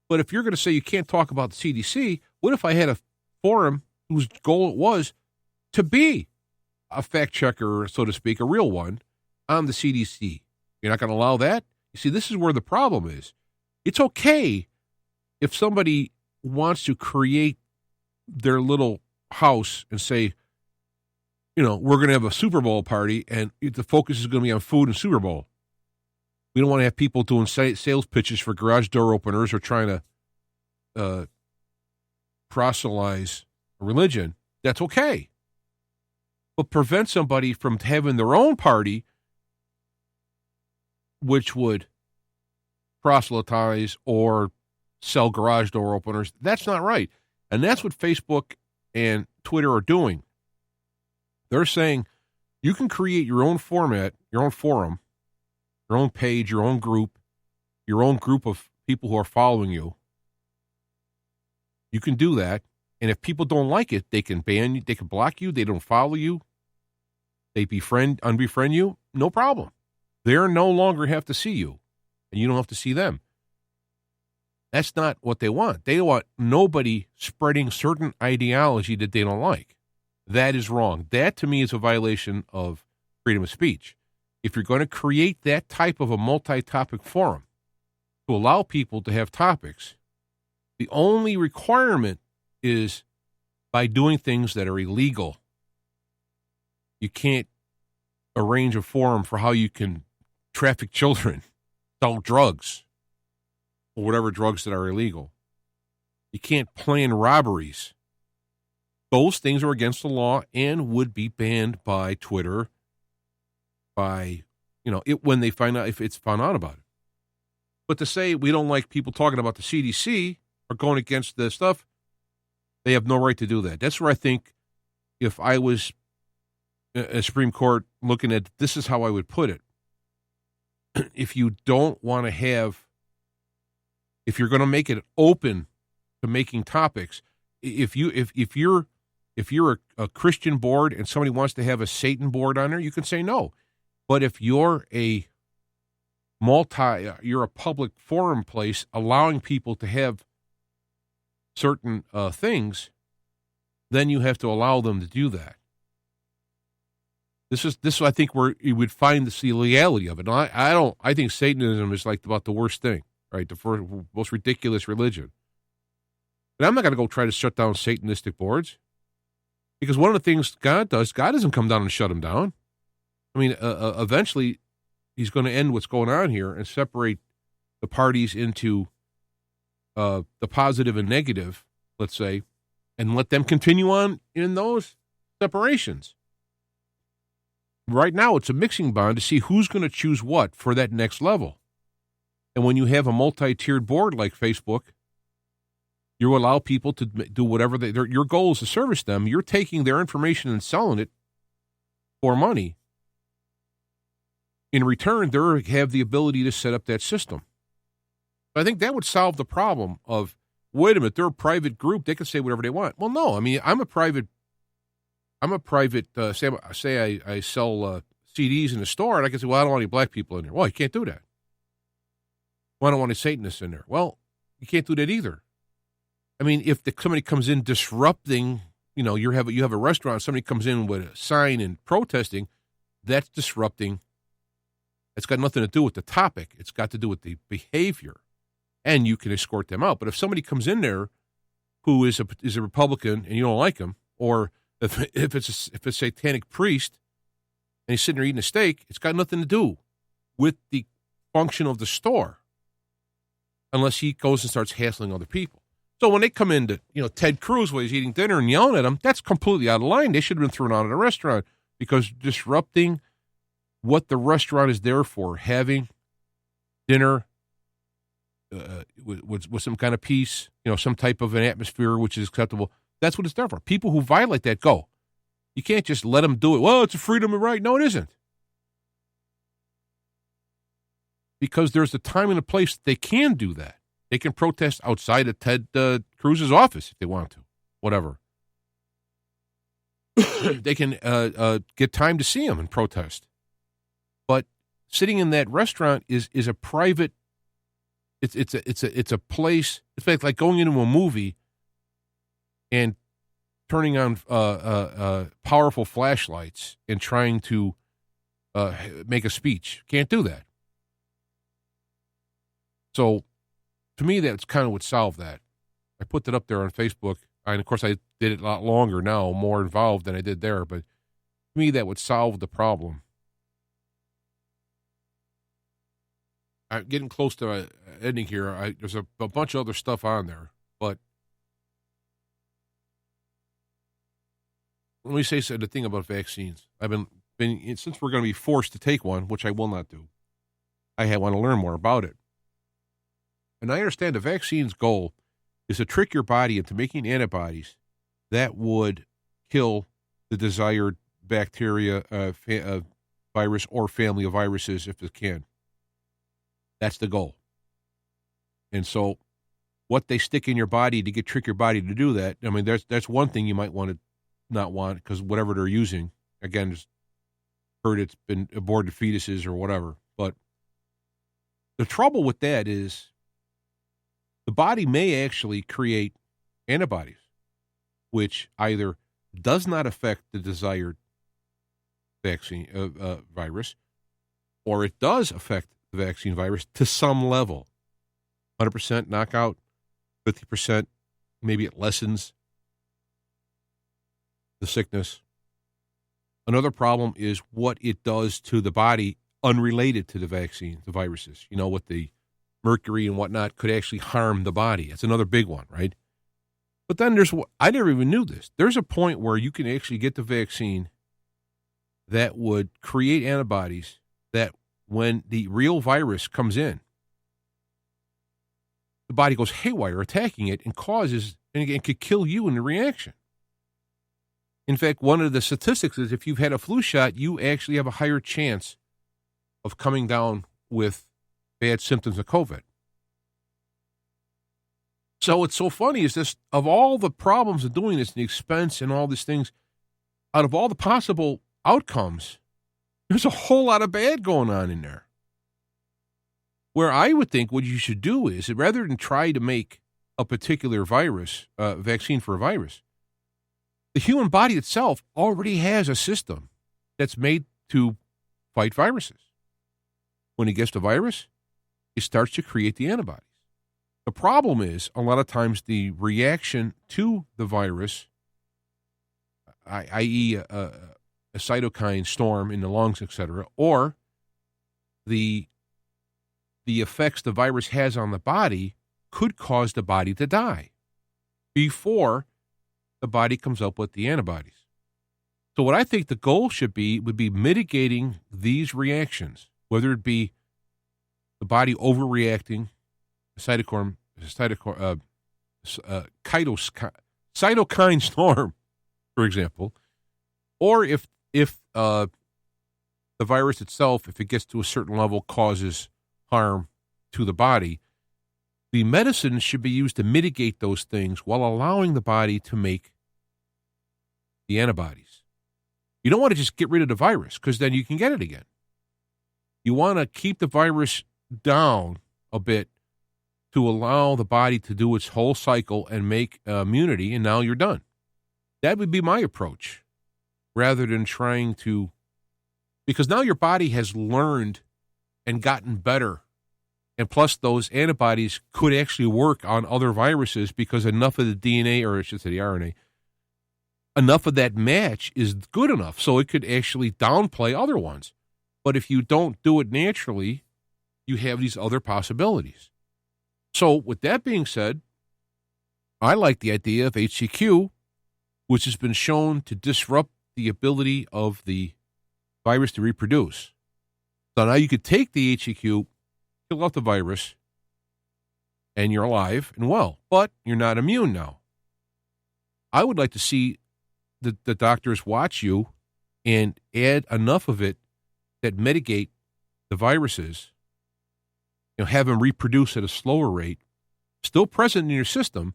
But if you're going to say you can't talk about the CDC, what if I had a forum whose goal it was to be a fact checker, so to speak, a real one, on the CDC? You're not going to allow that? You see, this is where the problem is. It's okay if somebody wants to create their little house and say, we're going to have a Super Bowl party and the focus is going to be on food and Super Bowl. We don't want to have people doing sales pitches for garage door openers or trying to proselytize a religion. That's okay. But prevent somebody from having their own party, which would proselytize or sell garage door openers. That's not right. And that's what Facebook and Twitter are doing. They're saying you can create your own format, your own forum, your own page, your own group of people who are following you. You can do that. And if people don't like it, they can ban you, they can block you, they don't follow you, they unbefriend you, no problem. They no longer have to see you, and you don't have to see them. That's not what they want. They want nobody spreading certain ideology that they don't like. That is wrong. That, to me, is a violation of freedom of speech. If you're going to create that type of a multi-topic forum to allow people to have topics, the only requirement is by doing things that are illegal. You can't arrange a forum for how you can traffic children, sell drugs, or whatever drugs that are illegal. You can't plan robberies. Those things are against the law and would be banned by Twitter, when they find out, if it's found out about it. But to say we don't like people talking about the CDC or going against the stuff, they have no right to do that. That's where I think if I was a Supreme Court looking at, this is how I would put it. If you don't want to if you're going to make it open to making topics, if you're a Christian board and somebody wants to have a Satan board on there, you can say no. But if you're you're a public forum place allowing people to have certain things, then you have to allow them to do that. This is I think where you would find the legality of it. Now, I think Satanism is about the worst thing, right? The most ridiculous religion. But I'm not going to go try to shut down Satanistic boards, because one of the things God does, God doesn't come down and shut them down. I mean, eventually he's going to end what's going on here and separate the parties into the positive and negative, let's say, and let them continue on in those separations. Right now, it's a mixing bond to see who's going to choose what for that next level. And when you have a multi-tiered board like Facebook, you allow people to do whatever your goal is to service them. You're taking their information and selling it for money. In return, they have the ability to set up that system. I think that would solve the problem of, wait a minute, they're a private group. They can say whatever they want. Well, no. I mean, I'm a private, say I sell CDs in the store, and I can say, well, I don't want any black people in there. Well, you can't do that. Well, I don't want any Satanists in there. Well, you can't do that either. I mean, if somebody comes in disrupting, you have a restaurant, somebody comes in with a sign and protesting, that's disrupting. It's got nothing to do with the topic. It's got to do with the behavior, and you can escort them out. But if somebody comes in there who is a Republican and you don't like him, or if it's a satanic priest and he's sitting there eating a steak, it's got nothing to do with the function of the store, unless he goes and starts hassling other people. So when they come into, Ted Cruz while he's eating dinner and yelling at him, that's completely out of line. They should have been thrown out of the restaurant, because disrupting what the restaurant is there for, having dinner with some kind of peace, some type of an atmosphere which is acceptable, that's what it's there for. People who violate that, go. You can't just let them do it. Well, it's a freedom of right. No, it isn't. Because there's a time and a place they can do that. They can protest outside of Ted Cruz's office if they want to, whatever. They can get time to see him and protest. But sitting in that restaurant is a private. It's a place. It's like going into a movie and turning on powerful flashlights and trying to make a speech. Can't do that. So, to me, that's kind of what solved that. I put that up there on Facebook. And, of course, I did it a lot longer now, more involved than I did there. But to me, that would solve the problem. I'm getting close to ending here. There's a bunch of other stuff on there. But let me say the thing about vaccines. I've been since we're going to be forced to take one, which I will not do, I want to learn more about it. And I understand the vaccine's goal is to trick your body into making antibodies that would kill the desired bacteria, virus, or family of viruses if it can. That's the goal. And so what they stick in your body to trick your body to do that, I mean, that's one thing you might want to not want because whatever they're using, again, just heard it's been aborted fetuses or whatever. But the trouble with that is the body may actually create antibodies, which either does not affect the desired vaccine virus, or it does affect the vaccine virus to some level. 100% knockout, 50%, maybe it lessens the sickness. Another problem is what it does to the body unrelated to the vaccine, the viruses. You know, with the mercury and whatnot could actually harm the body. That's another big one, right? But then I never even knew this. There's a point where you can actually get the vaccine that would create antibodies that when the real virus comes in, the body goes haywire, attacking it, and could kill you in the reaction. In fact, one of the statistics is if you've had a flu shot, you actually have a higher chance of coming down with bad symptoms of COVID. So what's so funny is this, of all the problems of doing this, and the expense and all these things, out of all the possible outcomes, there's a whole lot of bad going on in there. Where I would think what you should do is, rather than try to make a particular virus, vaccine for a virus, the human body itself already has a system that's made to fight viruses. When it gets the virus, it starts to create the antibodies. The problem is, a lot of times, the reaction to the virus, i.e., a cytokine storm in the lungs, etc., or the effects the virus has on the body could cause the body to die before the body comes up with the antibodies. So what I think the goal would be mitigating these reactions, whether it be the body overreacting, cytokine storm, for example, or if the virus itself, if it gets to a certain level, causes harm to the body, the medicine should be used to mitigate those things while allowing the body to make the antibodies. You don't want to just get rid of the virus because then you can get it again. You want to keep the virus down a bit to allow the body to do its whole cycle and make immunity, and now you're done. That would be my approach, rather than trying to, because now your body has learned and gotten better, and plus those antibodies could actually work on other viruses because enough of the DNA, or I should say the RNA, enough of that match is good enough so it could actually downplay other ones. But if you don't do it naturally, you have these other possibilities. So with that being said, I like the idea of HCQ, which has been shown to disrupt the ability of the virus to reproduce. So now you could take the HCQ, kill out the virus, and you're alive and well, but you're not immune now. I would like to see the doctors watch you and add enough of it that mitigate the viruses, have them reproduce at a slower rate, still present in your system.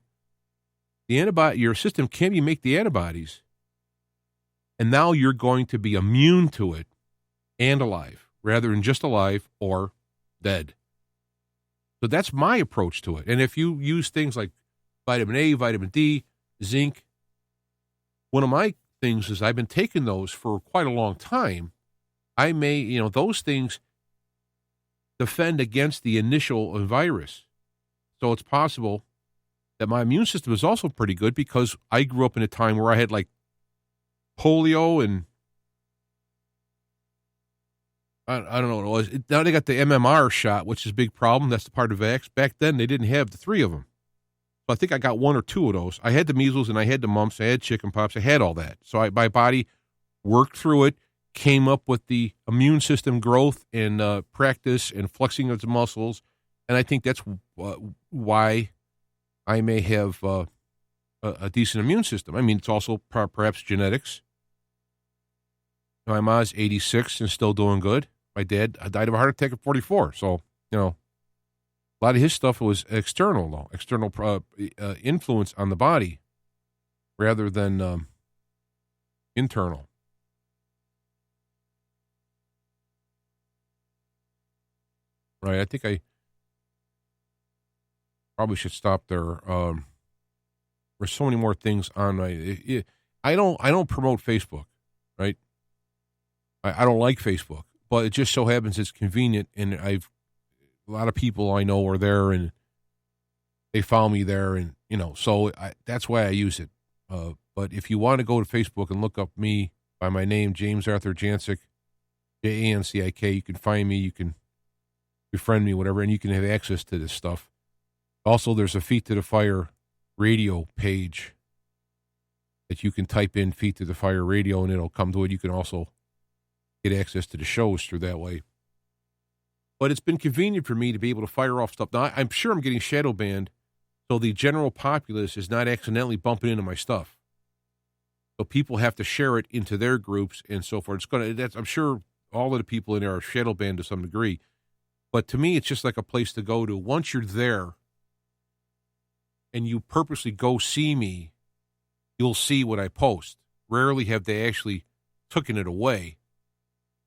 Your system can't make the antibodies, and now you're going to be immune to it and alive, rather than just alive or dead. So that's my approach to it. And if you use things like vitamin A, vitamin D, zinc, one of my things is I've been taking those for quite a long time. I may, those things defend against the initial virus. So it's possible that my immune system is also pretty good because I grew up in a time where I had like polio and I don't know what it was. Now they got the MMR shot, which is a big problem. That's the part of vax. Back then, they didn't have the three of them. So I think I got one or two of those. I had the measles and I had the mumps. I had chicken pox. I had all that. So my body worked through it, came up with the immune system growth and practice and flexing of the muscles. And I think that's why I may have a decent immune system. I mean, it's also perhaps genetics. My mom's 86 and still doing good. My dad died of a heart attack at 44. So, a lot of his stuff was external, though, external influence on the body rather than internal. Right. I think I probably should stop there. There's so many more things on my. I don't promote Facebook, right? I don't like Facebook, but it just so happens it's convenient, and a lot of people I know are there, and they follow me there, and so that's why I use it. But if you want to go to Facebook and look up me by my name, James Arthur Jancic, Jancik, you can find me, you can befriend me, whatever, and you can have access to this stuff. Also, there's a Feet to the Fire radio page that you can type in Feet to the Fire radio, and it'll come to it. You can also get access to the shows through that way. But it's been convenient for me to be able to fire off stuff. Now, I'm sure I'm getting shadow banned, so the general populace is not accidentally bumping into my stuff. So people have to share it into their groups and so forth. I'm sure all of the people in there are shadow banned to some degree. But to me, it's just like a place to go to. Once you're there and you purposely go see me, you'll see what I post. Rarely have they actually taken it away.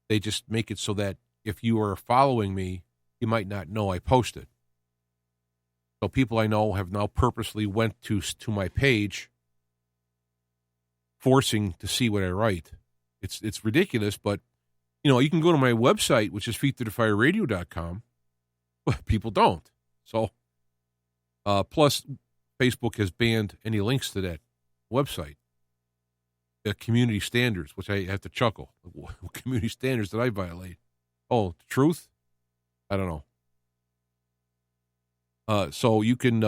They just make it so that if you are following me, you might not know I posted. So people I know have now purposely went to my page, forcing to see what I write. It's ridiculous, but you can go to my website, which is feettothefireradio.com, but people don't. So, plus Facebook has banned any links to that website. Community standards, which I have to chuckle. What community standards did I violate? Oh, the truth? I don't know. So you can,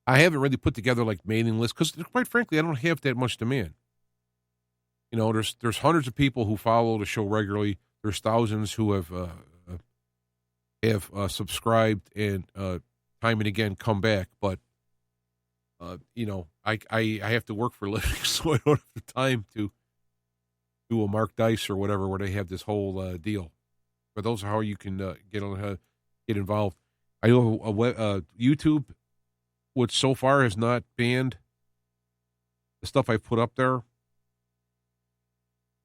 I haven't really put together like mailing lists because quite frankly, I don't have that much demand. There's hundreds of people who follow the show regularly. There's thousands who have subscribed and time and again come back, but I have to work for a living, so I don't have the time to do a Mark Dice or whatever where they have this whole deal. But those are how you can get involved. I know YouTube, which so far has not banned the stuff I've put up there,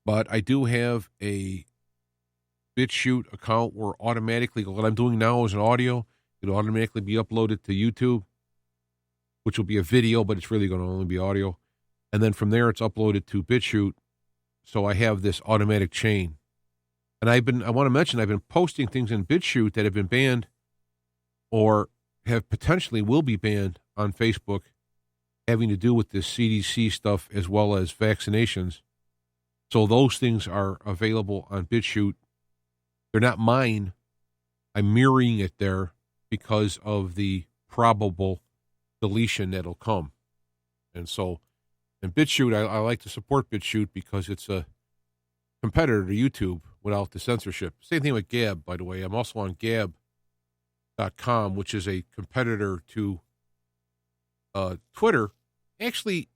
but I do have a BitChute account where automatically what I'm doing now is an audio. It'll automatically be uploaded to YouTube, which will be a video, but it's really going to only be audio. And then from there, it's uploaded to BitChute. So I have this automatic chain. And I want to mention, I've been posting things in BitChute that have been banned or have potentially will be banned on Facebook having to do with this CDC stuff as well as vaccinations. So those things are available on BitChute. They're not mine. I'm mirroring it there because of the probable deletion that'll come. And so, and BitChute, I like to support BitChute because it's a competitor to YouTube without the censorship. Same thing with Gab, by the way. I'm also on Gab.com, which is a competitor to Twitter. Actually,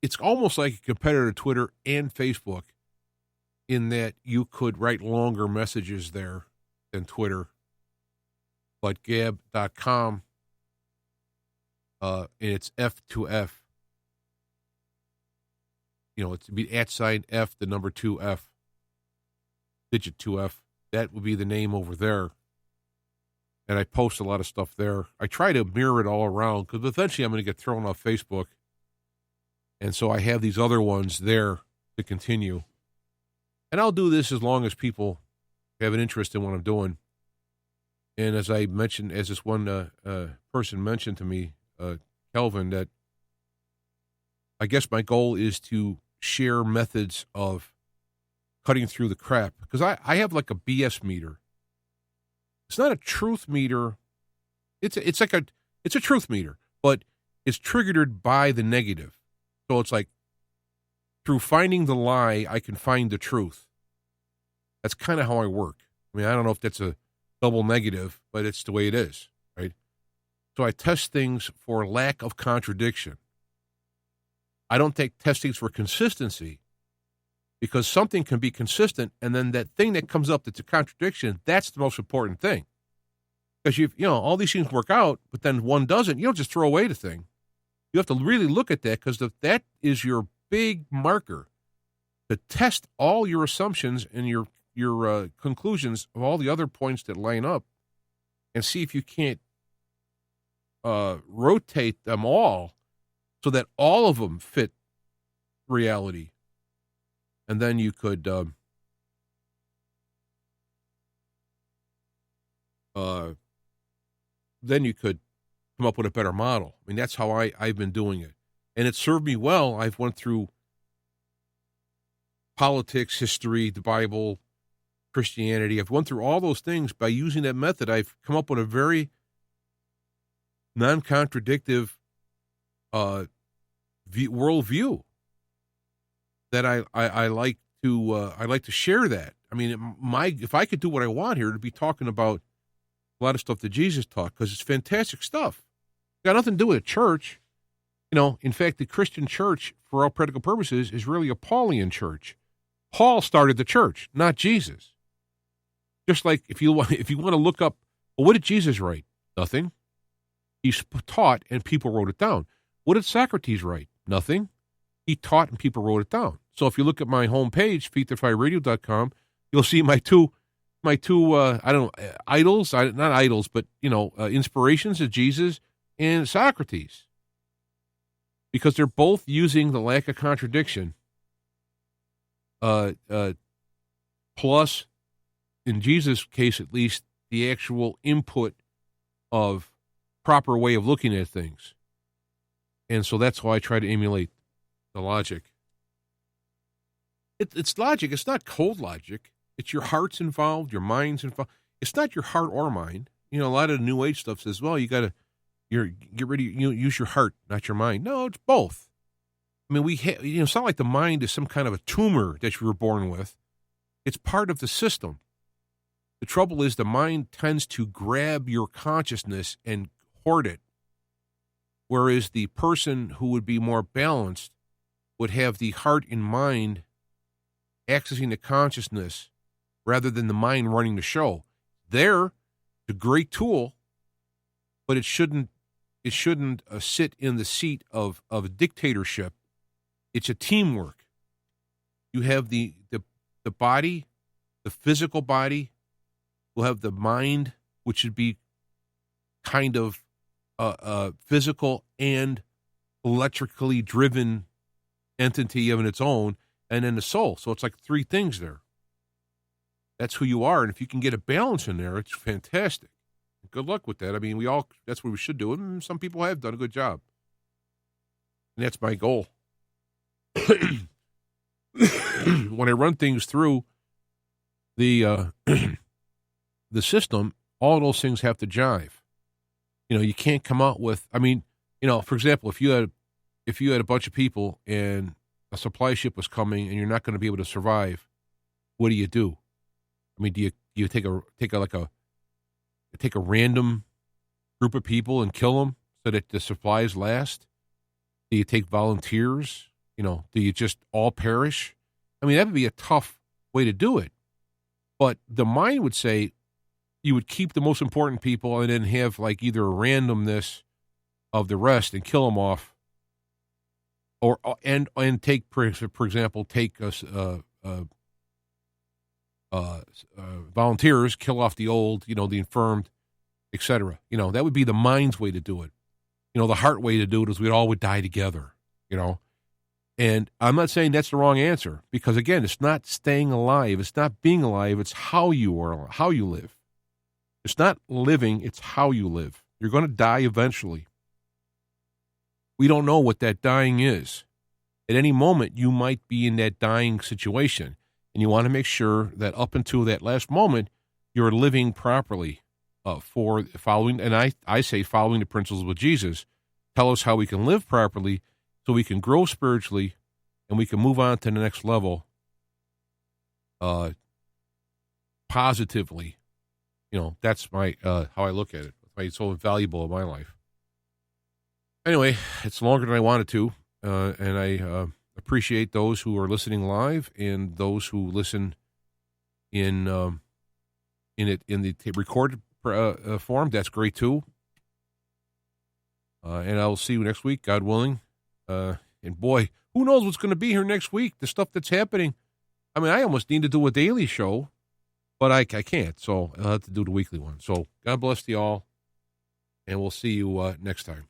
it's almost like a competitor to Twitter and Facebook in that you could write longer messages there than Twitter. But gab.com, and it's F2F. It's be @F, the number 2F, digit 2F. That would be the name over there. And I post a lot of stuff there. I try to mirror it all around because eventually I'm going to get thrown off Facebook. And so I have these other ones there to continue. And I'll do this as long as people have an interest in what I'm doing. And as I mentioned, as this one person mentioned to me, Kelvin, that I guess my goal is to share methods of cutting through the crap. Because I have like a BS meter. It's not a truth meter. It's a truth meter, but it's triggered by the negative. So it's like through finding the lie, I can find the truth. That's kind of how I work. I mean, I don't know if that's a double negative, but it's the way it is, right? So I test things for lack of contradiction. I don't test things for consistency because something can be consistent, and then that thing that comes up that's a contradiction, that's the most important thing. Because all these things work out, but then one doesn't. You don't just throw away the thing. You have to really look at that because that is your big marker to test all your assumptions and your conclusions of all the other points that line up and see if you can't rotate them all so that all of them fit reality. And then you could come up with a better model. I mean, that's how I've been doing it. And it served me well. I've went through politics, history, the Bible, Christianity. I've went through all those things. By using that method, I've come up with a very non-contradictive worldview that I like to share that. I mean, if I could do what I want here, to be talking about a lot of stuff that Jesus taught, because it's fantastic stuff. It's got nothing to do with a church. In fact, the Christian church, for all practical purposes, is really a Paulian church. Paul started the church, not Jesus. Just like if you want to look up, well, what did Jesus write? Nothing. He taught and people wrote it down. What did Socrates write? Nothing. He taught and people wrote it down. So if you look at my homepage, feedthefireradio.com, you'll see my two idols, not idols, but inspirations of Jesus and Socrates, because they're both using the lack of contradiction. Plus, in Jesus' case at least, the actual input of proper way of looking at things. And so that's why I try to emulate the logic. It's logic. It's not cold logic. It's your heart's involved, your mind's involved. It's not your heart or mind. A lot of the New Age stuff says, well, you got to get ready, use your heart, not your mind. No, it's both. I mean, it's not like the mind is some kind of a tumor that you were born with. It's part of the system. The trouble is the mind tends to grab your consciousness and hoard it, whereas the person who would be more balanced would have the heart and mind accessing the consciousness rather than the mind running the show. They're a great tool, but it shouldn't sit in the seat of a dictatorship. It's a teamwork. You have the body, the physical body, will have the mind, which should be kind of physical and electrically driven entity of its own, and then the soul. So it's like three things there. That's who you are, and if you can get a balance in there, it's fantastic. Good luck with that. I mean, that's what we should do, and some people have done a good job. And that's my goal. When I run things through the system, all those things have to jive. You can't come out with, for example, if you had a bunch of people and a supply ship was coming and you're not going to be able to survive, what do? I mean, do you take a random group of people and kill them so that the supplies last? Do you take volunteers? Do you just all perish? I mean, that would be a tough way to do it. But the mind would say you would keep the most important people and then have like either a randomness of the rest and kill them off, or and take, for example, take volunteers, kill off the old, the infirmed, etc. That would be the mind's way to do it. The heart way to do it is we all would die together. And I'm not saying that's the wrong answer, because again, it's not staying alive, it's not being alive, it's how you live. It's not living, it's how you live. You're going to die eventually. We don't know what that dying is. At any moment, you might be in that dying situation, and you want to make sure that up until that last moment, you're living properly for following, and I say following the principles of Jesus. Tell us how we can live properly so we can grow spiritually and we can move on to the next level positively. That's my how I look at it. It's so valuable in my life. Anyway, it's longer than I wanted to, and I appreciate those who are listening live and those who listen in the recorded form. That's great too. And I'll see you next week, God willing. And boy, who knows what's going to be here next week? The stuff that's happening. I mean, I almost need to do a daily show, but I can't. So I'll have to do the weekly one. So God bless you all, and we'll see you next time.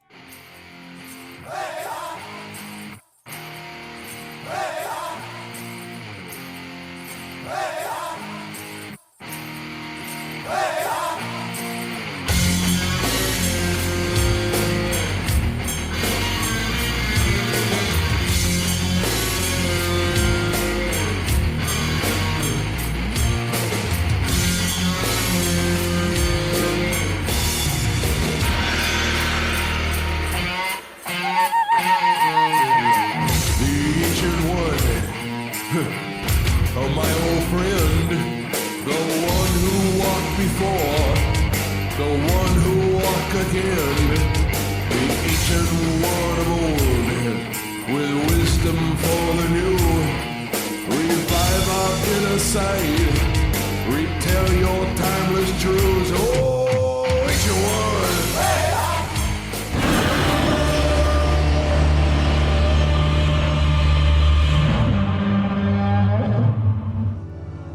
Retell your timeless truths. Oh, ancient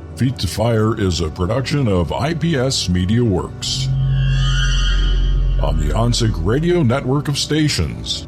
one. Feet to Fire is a production of IPS Media Works on the OnSync Radio network of stations.